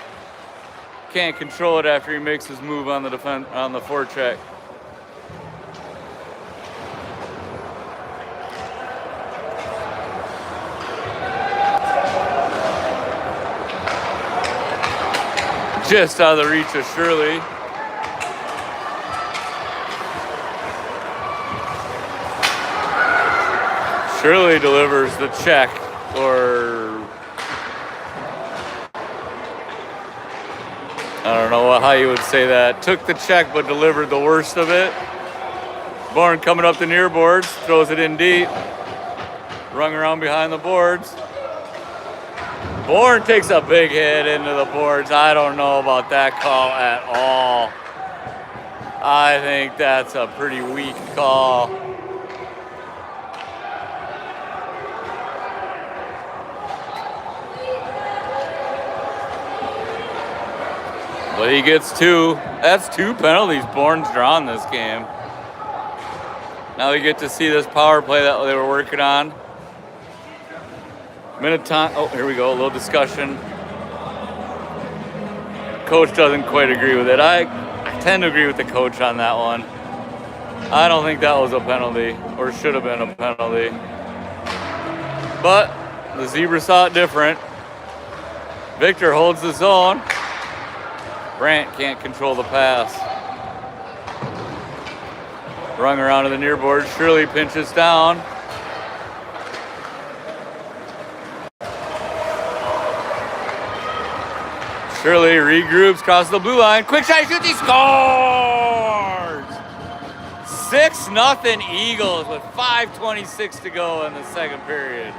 A: Can't control it after he makes his move on the forecheck. Just out of the reach of Shirley. Shirley delivers the check, or I don't know how you would say that. Took the check but delivered the worst of it. Bourne coming up the near boards, throws it in deep. Rung around behind the boards. Bourne takes a big hit into the boards. I don't know about that call at all. I think that's a pretty weak call. But he gets two. That's two penalties Bourne's drawn this game. Now we get to see this power play that they were working on. Minute time. Oh, here we go. A little discussion. Coach doesn't quite agree with it. I tend to agree with the coach on that one. I don't think that was a penalty, or should have been a penalty. But the Zebra saw it different. Victor holds the zone. Brandt can't control the pass. Rung around to the near board. Shirley pinches down. Shirley regroups, crosses the blue line. Quick shot, shoots, he scores! 6-0 Eagles with 5:26 to go in the second period.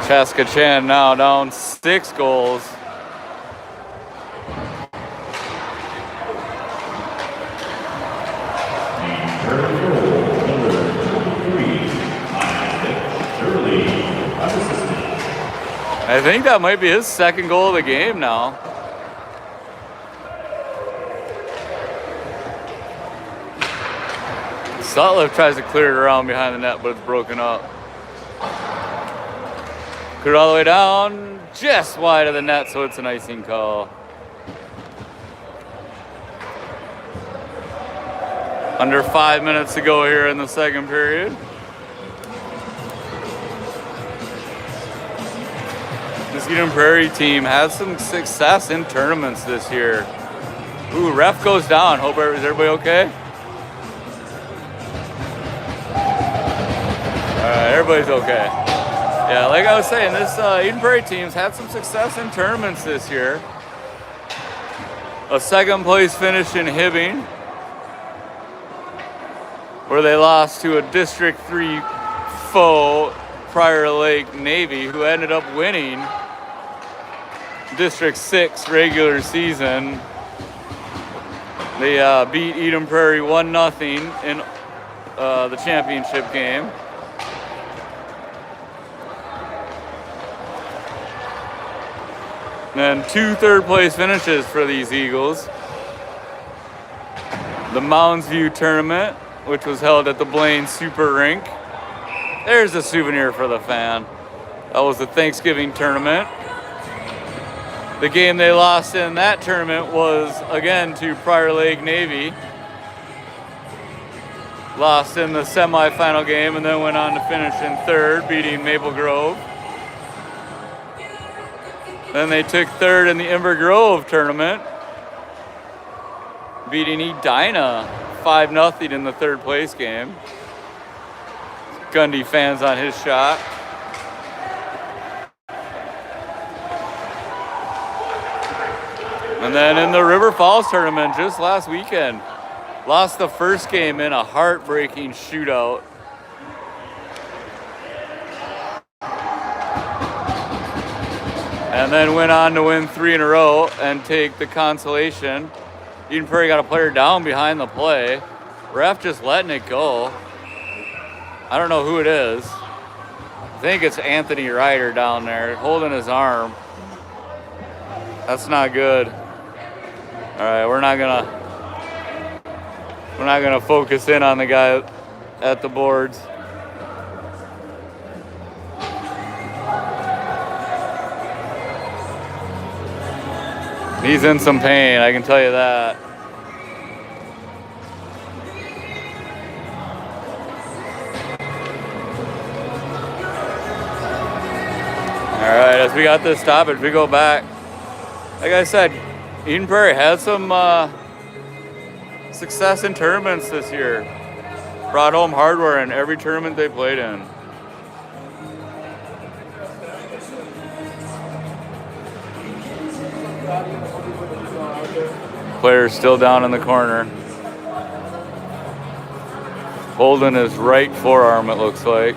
A: Chaska Chan now down 6 goals. I think that might be his second goal of the game now. Sutliff tries to clear it around behind the net, but it's broken up. Cleared all the way down, just wide of the net, so it's an icing call. Under 5 minutes to go here in the second period. This Eden Prairie team has some success in tournaments this year. Ooh, ref goes down. Hope is everybody okay? All right, everybody's okay. Yeah, like I was saying, this Eden Prairie team's had some success in tournaments this year. A second place finish in Hibbing, where they lost to a District 3 foe, Prairie Lake Navy, who ended up winning District 6 regular season. They beat Eden Prairie 1-0 in the championship game. And 2 third-place finishes for these Eagles. The Mounds View tournament, which was held at the Blaine Super Rink. There's a souvenir for the fan. That was the Thanksgiving tournament. The game they lost in that tournament was, again, to Prairie Lake Navy. Lost in the semifinal game and then went on to finish in third, beating Maple Grove. Then they took third in the Ember Grove tournament, beating Edina 5-0 in the third place game. Gundy fans on his shot. And then in the River Falls tournament just last weekend, lost the first game in a heartbreaking shootout. and then went on to win 3 in a row and take the consolation. Eden Prairie got a player down behind the play. Ref just letting it go. I don't know who it is. I think it's Anthony Ryder down there holding his arm. That's not good. All right, we're not gonna focus in on the guy at the boards. He's in some pain, I can tell you that. All right, as we got this stoppage, we go back. Like I said, Eden Prairie had some success in tournaments this year. Brought home hardware in every tournament they played in. Player's still down in the corner. Holding his right forearm, it looks like.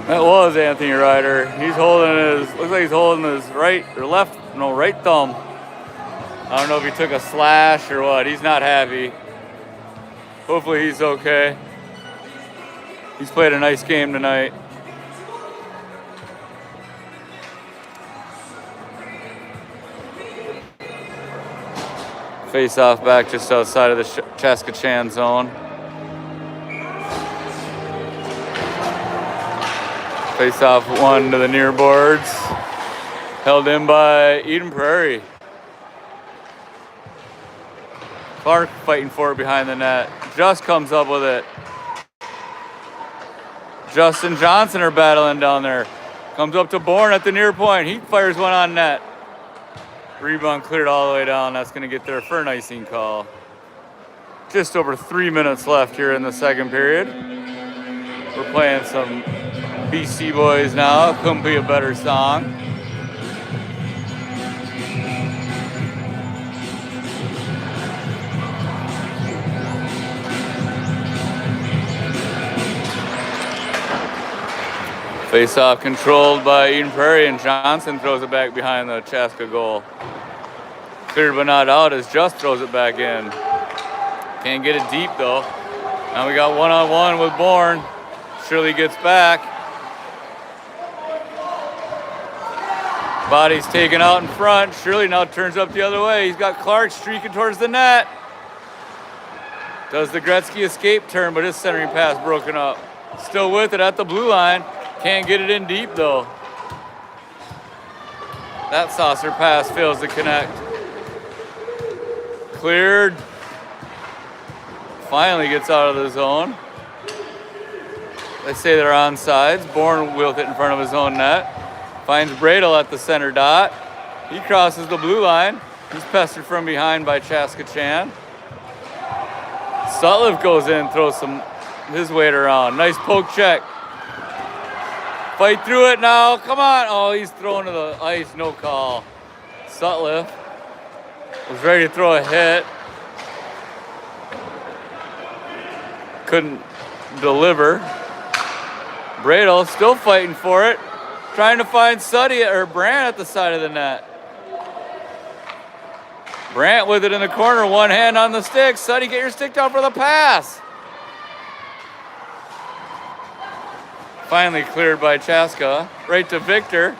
A: That was Anthony Ryder. He's holding his, looks like he's holding his right thumb. I don't know if he took a slash or what. He's not happy. Hopefully he's okay. He's played a nice game tonight. Face off back just outside of the Chaska Chan zone. Face off one to the near boards. Held in by Eden Prairie. Clark fighting for it behind the net. Just comes up with it. Justin Johnson are battling down there. Comes up to Bourne at the near point. He fires one on net. Rebound cleared all the way down. That's going to get there for an icing call. Just over 3 minutes left here in the second period. We're playing some BC Boys now. Couldn't be a better song. Face-off controlled by Eden Prairie, and Johnson throws it back behind the Chaska goal. Cleared but not out as Just throws it back in. Can't get it deep though. Now we got one-on-one with Bourne. Shirley gets back. Body's taken out in front. Shirley now turns up the other way. He's got Clark streaking towards the net. Does the Gretzky escape turn, but his centering pass broken up. Still with it at the blue line. Can't get it in deep though. That saucer pass fails to connect. Cleared. Finally gets out of the zone. They say they're onside. Bourne with it in front of his own net. Finds Bradle at the center dot. He crosses the blue line. He's pestered from behind by Chaska Chan. Sutliff goes in, throws his weight around. Nice poke check. Fight through it now. Come on. Oh, he's thrown to the ice. No call. Sutliff was ready to throw a hit. Couldn't deliver. Bradle still fighting for it. Trying to find Brandt at the side of the net. Brandt with it in the corner. One hand on the stick. Suddy, get your stick down for the pass. Finally cleared by Chaska. Right to Victor.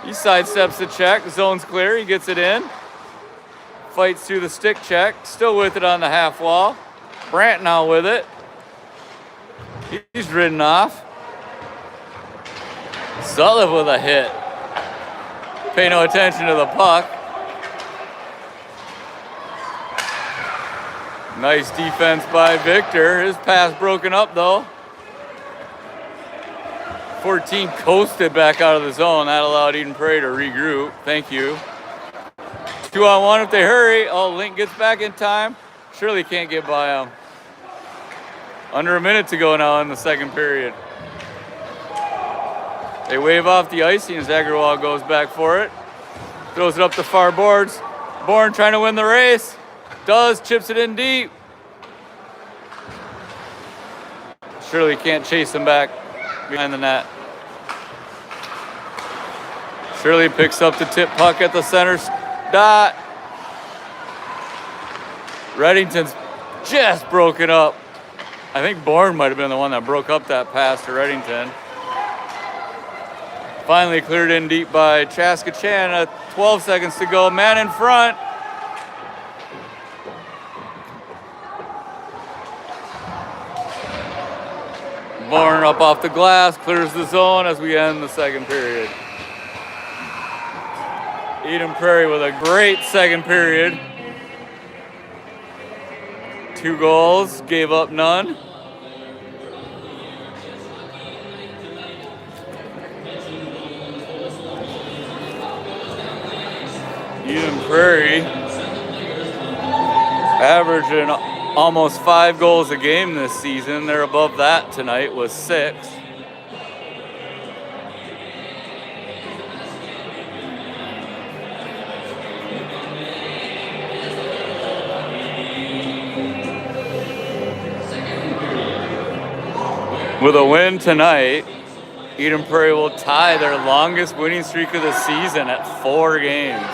A: He sidesteps the check. Zone's clear. He gets it in. Fights through the stick check. Still with it on the half wall. Brandt now with it. He's ridden off. Sutliff with a hit. Pay no attention to the puck. Nice defense by Victor. His pass broken up though. 14 coasted back out of the zone. That allowed Eden Prairie to regroup. Thank you. 2-on-1 if they hurry. Oh, Link gets back in time. Surely can't get by him. Under a minute to go now in the second period. They wave off the icing as Agarwal goes back for it. Throws it up the far boards. Bourne trying to win the race. Does, chips it in deep. Surely can't chase him back behind the net. Shirley picks up the tip puck at the center dot. Reddington's just broken up. I think Bourne might have been the one that broke up that pass to Reddington. Finally cleared in deep by Chaska Chan. 12 seconds to go. Man in front. Bourne up off the glass, clears the zone as we end the second period. Eden Prairie with a great second period. 2 goals, gave up none. Eden Prairie averaging almost 5 goals a game this season. They're above that tonight with 6. With a win tonight, Eden Prairie will tie their longest winning streak of the season at 4 games.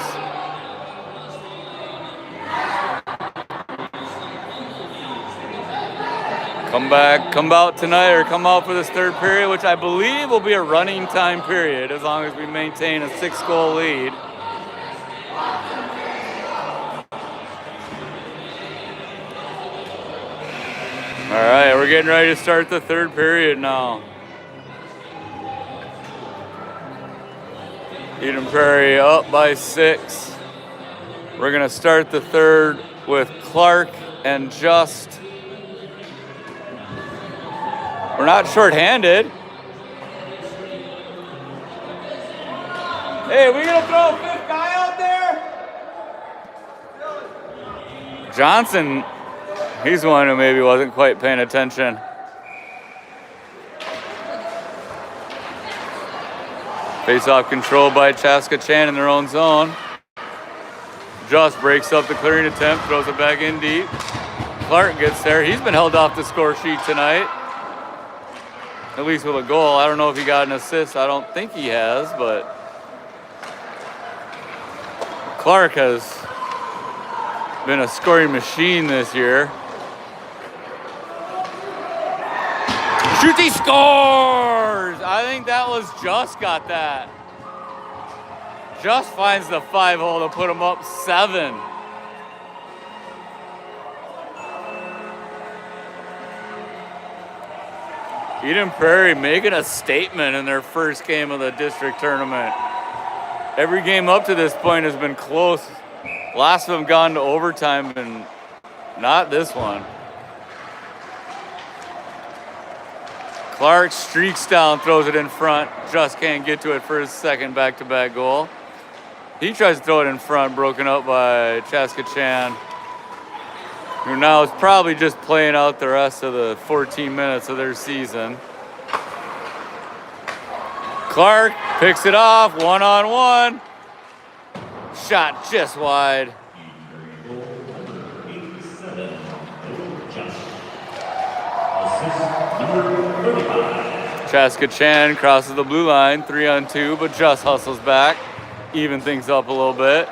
A: Come out tonight or come out for this third period, which I believe will be a running time period as long as we maintain a 6-goal lead. All right, we're getting ready to start the third period now. Eden Prairie up by 6. We're gonna start the third with Clark and Just. We're not shorthanded. Hey, are we gonna throw a 5th guy out there? Johnson, he's one who maybe wasn't quite paying attention. Face-off control by Chaska Chan in their own zone. Just breaks up the clearing attempt, throws it back in deep. Clark gets there. He's been held off the score sheet tonight. At least with a goal. I don't know if he got an assist. I don't think he has, but Clark has been a scoring machine this year. Shoots, he scores! I think that was Just got that. Just finds the 5-hole to put him up 7. Eden Prairie making a statement in their first game of the district tournament. Every game up to this point has been close. Last of them gone to overtime, and not this one. Clark streaks down, throws it in front. Just can't get to it for his second back-to-back goal. He tries to throw it in front, broken up by Chaska Chan, who now is probably just playing out the rest of the 14 minutes of their season. Clark picks it off, 1-on-1. Shot just wide. Chaska Chan crosses the blue line, 3-on-2, but Just hustles back, even things up a little bit.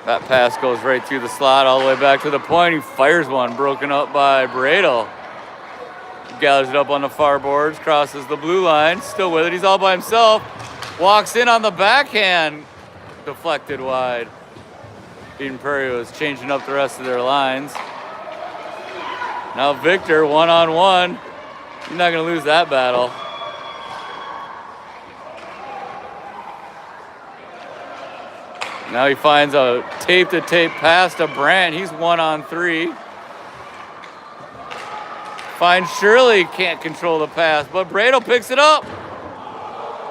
A: That pass goes right through the slot, all the way back to the point. He fires one, broken up by Bradle. Gathers it up on the far boards, crosses the blue line, still with it. He's all by himself. Walks in on the backhand, deflected wide. Eden Prairie was changing up the rest of their lines. Now Victor, 1-on-1. He's not going to lose that battle. Now he finds a tape-to-tape pass to Brandt. He's 1-on-3. Finds Shirley, can't control the pass, but Brado picks it up.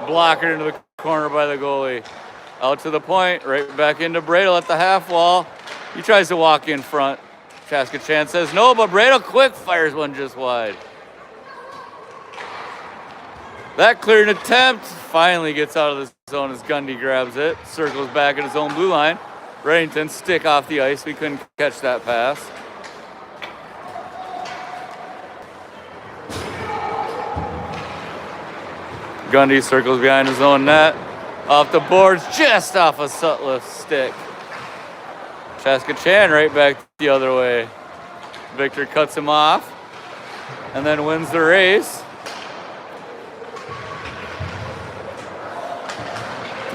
A: Blocker into the corner by the goalie. Out to the point, right back into Brado at the half wall. He tries to walk in front. Chaska says no, but Brado quick fires one just wide. That cleared attempt finally gets out of the zone as Gundy grabs it. Circles back at his own blue line. Reddington stick off the ice. We couldn't catch that pass. Gundy circles behind his own net. Off the boards, just off a Sutliff stick. Chaska right back the other way. Victor cuts him off and then wins the race.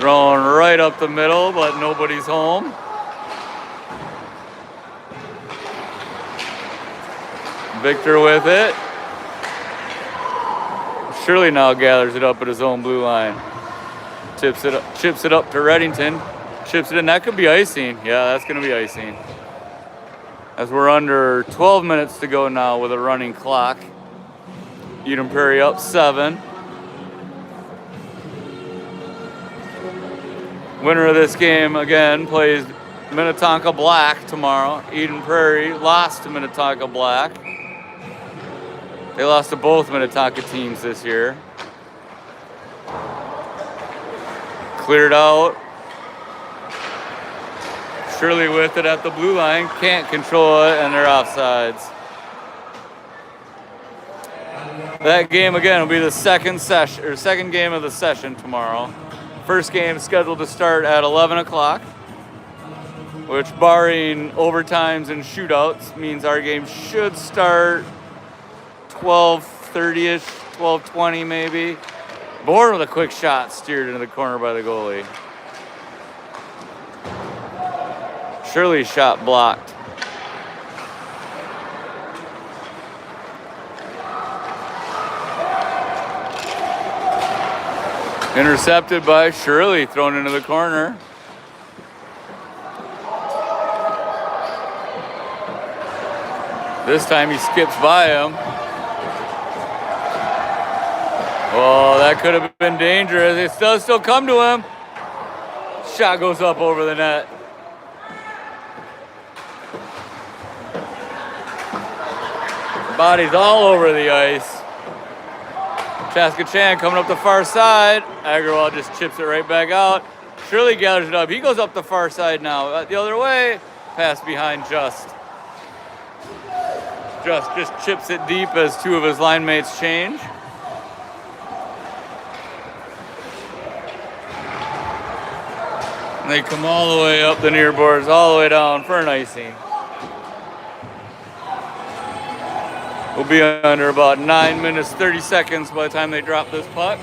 A: Thrown right up the middle, but nobody's home. Victor with it. Shirley now gathers it up at his own blue line. Chips it up to Reddington. Chips it in. That could be icing. Yeah, that's going to be icing. As we're under 12 minutes to go now with a running clock. Eden Prairie up 7. Winner of this game, again, plays Minnetonka Black tomorrow. Eden Prairie lost to Minnetonka Black. They lost to both Minnetonka teams this year. Cleared out. Shirley with it at the blue line. Can't control it, and they're offsides. That game, again, will be the second game of the session tomorrow. First game scheduled to start at 11 o'clock, which, barring overtimes and shootouts, means our game should start 12:30-ish, 12:20 maybe. Bourne with a quick shot steered into the corner by the goalie. Shirley's shot blocked. Intercepted by Shirley, thrown into the corner. This time he skips by him. Oh, that could have been dangerous. It does still come to him. Shot goes up over the net. Body's all over the ice. Chaska coming up the far side. Agarwal just chips it right back out. Shirley gathers it up. He goes up the far side now. The other way. Pass behind Just. Just chips it deep as two of his line mates change. And they come all the way up the near boards, all the way down for an icing. We'll be under about 9 minutes, 30 seconds by the time they drop this puck.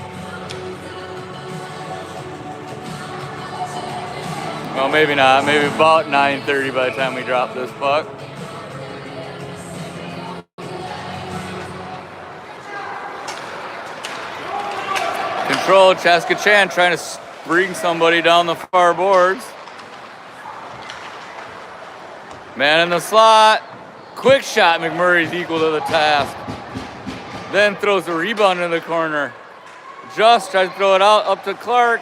A: Well, maybe not. Maybe about 9:30 by the time we drop this puck. Control, Chaska trying to bring somebody down the far boards. Man in the slot. Quick shot, McMurray's equal to the task. Then throws the rebound in the corner. Just tries to throw it out up to Clark.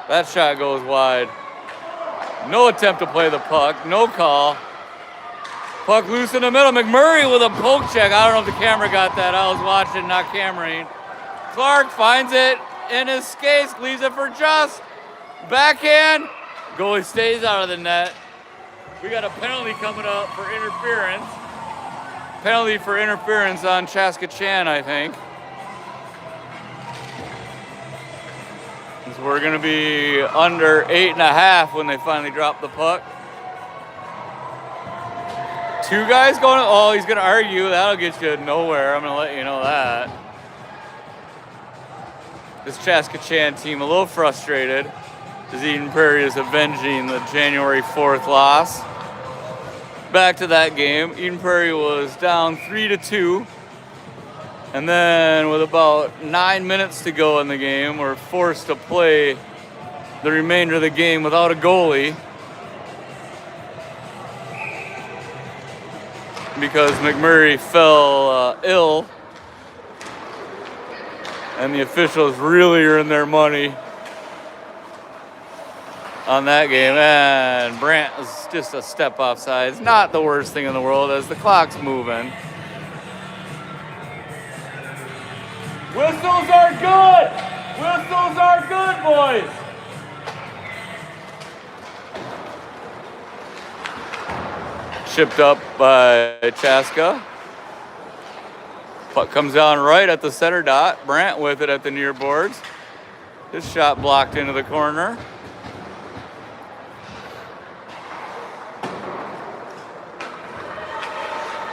A: That shot goes wide. No attempt to play the puck, no call. Puck loose in the middle. McMurray with a poke check. I don't know if the camera got that. I was watching, not cameraing. Clark finds it in his skates, leaves it for Just. Backhand. Goalie stays out of the net. We got a penalty coming up for interference. Penalty for interference on Chaska, I think. So we're gonna be under 8.5 when they finally drop the puck. Two guys going, oh, he's gonna argue. That'll get you nowhere. I'm gonna let you know that. This Chaska team a little frustrated as Eden Prairie is avenging the January 4th loss. Back to that game, Eden Prairie was down 3-2. And then with about 9 minutes to go in the game, we're forced to play the remainder of the game without a goalie. because McMurray fell ill. And the officials really earned their money on that game. And Brandt is just a step offside. It's not the worst thing in the world as the clock's moving. Whistles are good! Whistles are good, boys! Chipped up by Chaska. Puck comes down right at the center dot. Brandt with it at the near boards. His shot blocked into the corner.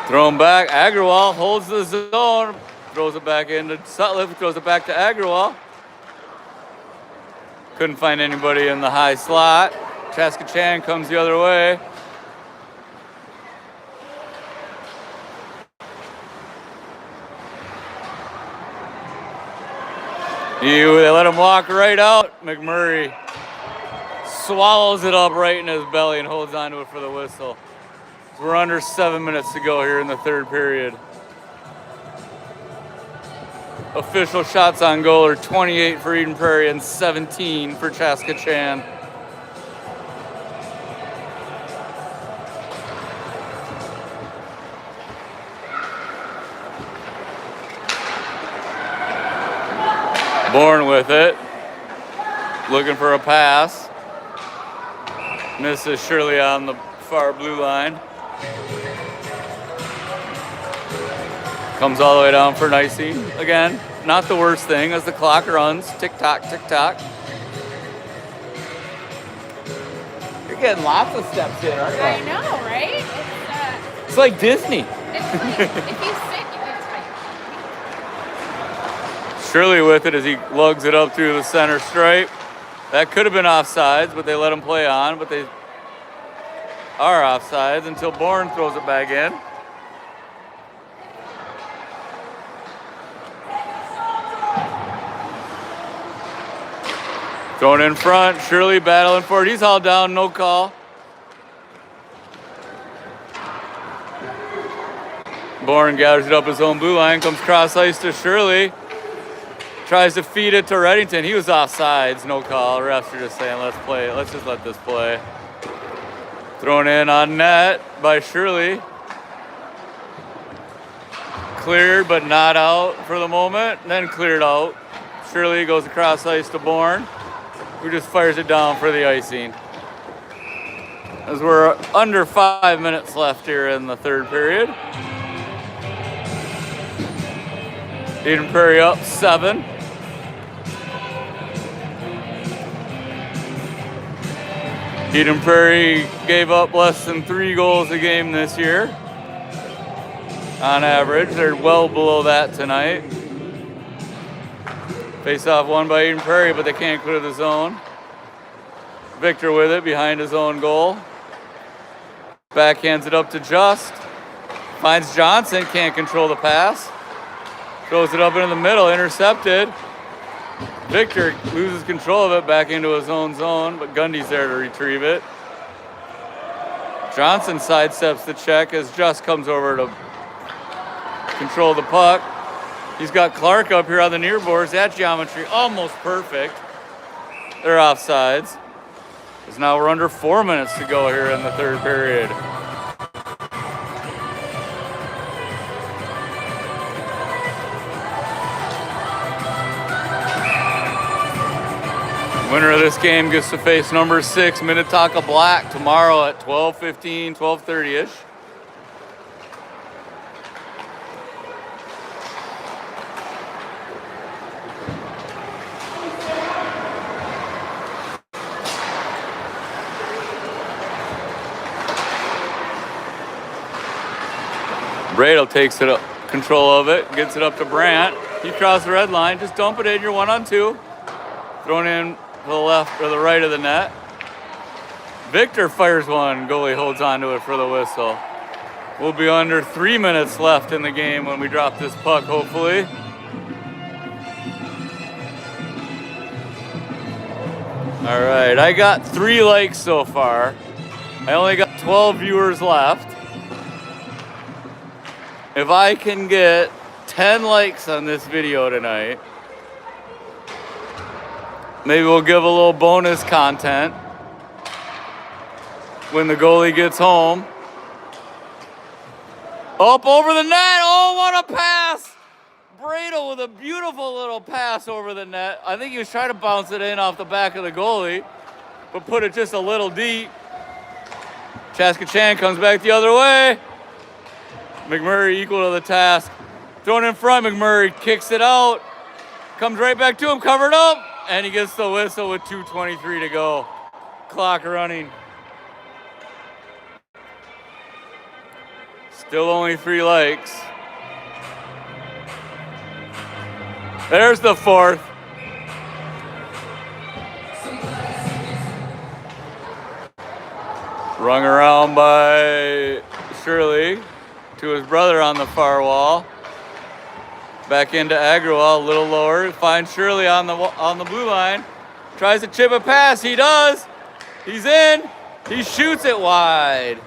A: Thrown back. Agrawal holds the zone. Throws it back into Sutliff. Throws it back to Agrawal. Couldn't find anybody in the high slot. Chaska Chan comes the other way. They let him walk right out. McMurray swallows it up right in his belly and holds onto it for the whistle. We're under 7 minutes to go here in the third period. Official shots on goal are 28 for Eden Prairie and 17 for Chaska Chan. Bourne with it, looking for a pass. Misses Shirley on the far blue line. Comes all the way down for Nicey. Again, not the worst thing as the clock runs. Tick-tock, tick-tock. You're getting lots of steps in, aren't you?
D: I know, right?
A: It's like Disney.
D: It's like, if you sit, you get tired.
A: Shirley with it as he lugs it up through the center stripe. That could have been offsides, but they let him play on, but they are offsides until Bourne throws it back in. Thrown in front, Shirley battling for it. He's all down, no call. Bourne gathers it up his own blue line, comes cross ice to Shirley. Tries to feed it to Reddington. He was offsides, no call. Refs are just saying, let's play. Let's just let this play. Thrown in on net by Shirley. Cleared, but not out for the moment. And then cleared out. Shirley goes across ice to Bourne, who just fires it down for the icing. As we're under 5 minutes left here in the third period. Eden Prairie up 7. Eden Prairie gave up less than 3 goals a game this year. On average, they're well below that tonight. Face-off won by Eden Prairie, but they can't clear the zone. Victor with it behind his own goal. Backhands it up to Just. Finds Johnson, can't control the pass. Throws it up into the middle, intercepted. Victor loses control of it back into his own zone, but Gundy's there to retrieve it. Johnson sidesteps the check as Just comes over to control the puck. He's got Clark up here on the near boards. That geometry almost perfect. They're offsides. Because now we're under 4 minutes to go here in the third period. Winner of this game gets to face number 6, Minnetonka Black, tomorrow at 12:15, 12:30-ish. Bradle takes it up, control of it, gets it up to Brandt. He crosses the red line, just dump it in, you're 1-on-2. Thrown in to the left or the right of the net. Victor fires one, goalie holds onto it for the whistle. We'll be under 3 minutes left in the game when we drop this puck, hopefully. All right, I got 3 likes so far. I only got 12 viewers left. If I can get 10 likes on this video tonight, maybe we'll give a little bonus content when the goalie gets home. Up over the net. Oh, what a pass. Brado with a beautiful little pass over the net. I think he was trying to bounce it in off the back of the goalie, but put it just a little deep. Chaska comes back the other way. McMurray equal to the task. Thrown in front, McMurray kicks it out. Comes right back to him, covered up, and he gets the whistle with 2:23 to go. Clock running. Still only 3 likes. There's the 4th. Rung around by Shirley to his brother on the far wall. Back into Agrawal, a little lower. Finds Shirley on the blue line. Tries to chip a pass. He does. He's in. He shoots it wide.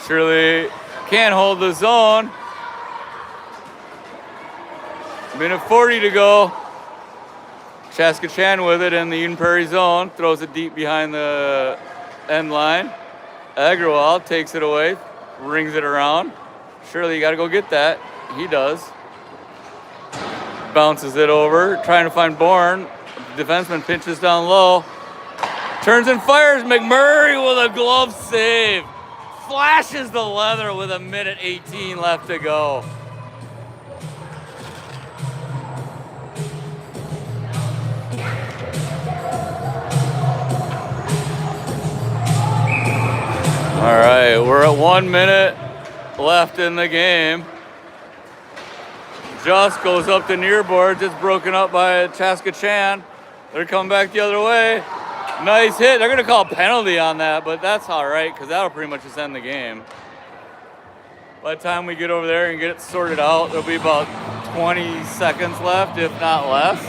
A: Shirley can't hold the zone. Minute 40 to go. Chaska with it in the Eden Prairie zone. Throws it deep behind the end line. Agrawal takes it away. Rings it around. Shirley, you got to go get that. He does. Bounces it over. Trying to find Bourne. Defenseman pinches down low. Turns and fires. McMurray with a glove save. Flashes the leather with 1:18 left to go. All right, we're at 1 minute left in the game. Just goes up the near board, just broken up by Chaska. They're coming back the other way. Nice hit. They're going to call a penalty on that, but that's all right because that'll pretty much just end the game. By the time we get over there and get it sorted out, there'll be about 20 seconds left, if not less.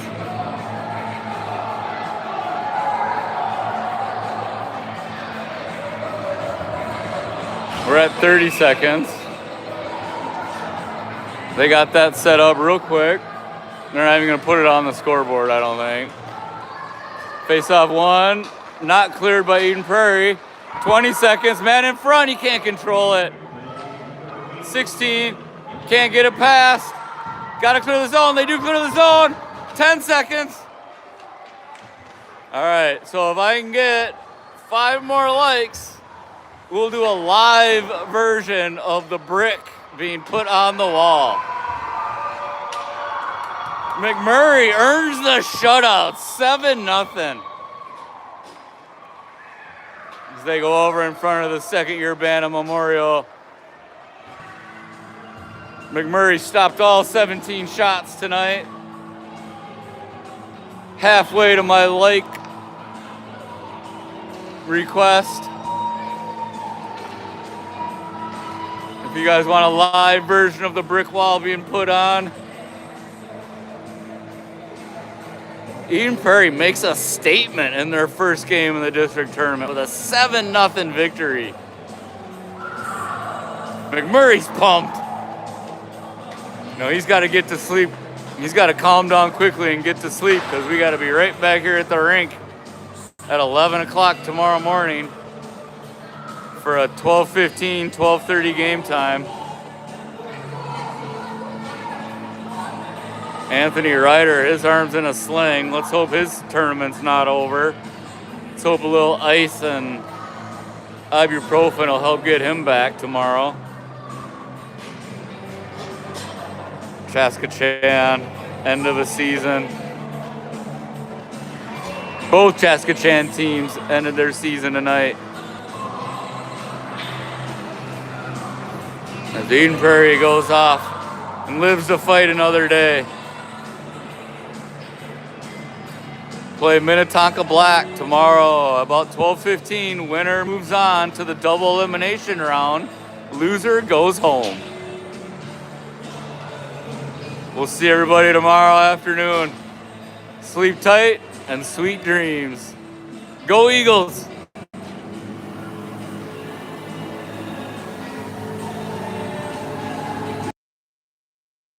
A: We're at 30 seconds. They got that set up real quick. They're not even going to put it on the scoreboard, I don't think. Face-off 1, not cleared by Eden Prairie. 20 seconds, man in front, he can't control it. 16, can't get it past. Got to clear the zone, they do clear the zone. 10 seconds. All right, so if I can get 5 more likes, we'll do a live version of the brick being put on the wall. McMurray earns the shutout, 7-0. As they go over in front of the second-year Bantam Memorial. McMurray stopped all 17 shots tonight. Halfway to my like request. If you guys want a live version of the brick wall being put on, Eden Prairie makes a statement in their first game in the district tournament with a 7-0 victory. McMurray's pumped. No, he's got to get to sleep. He's got to calm down quickly and get to sleep because we got to be right back here at the rink at 11 o'clock tomorrow morning for a 12:15, 12:30 game time. Anthony Ryder, his arm's in a sling. Let's hope his tournament's not over. Let's hope a little ice and ibuprofen will help get him back tomorrow. Chaska, end of the season. Both Chaska teams ended their season tonight. As Eden Prairie goes off and lives to fight another day. Play Minnetonka Black tomorrow about 12:15. Winner moves on to the double elimination round. Loser goes home. We'll see everybody tomorrow afternoon. Sleep tight and sweet dreams. Go Eagles!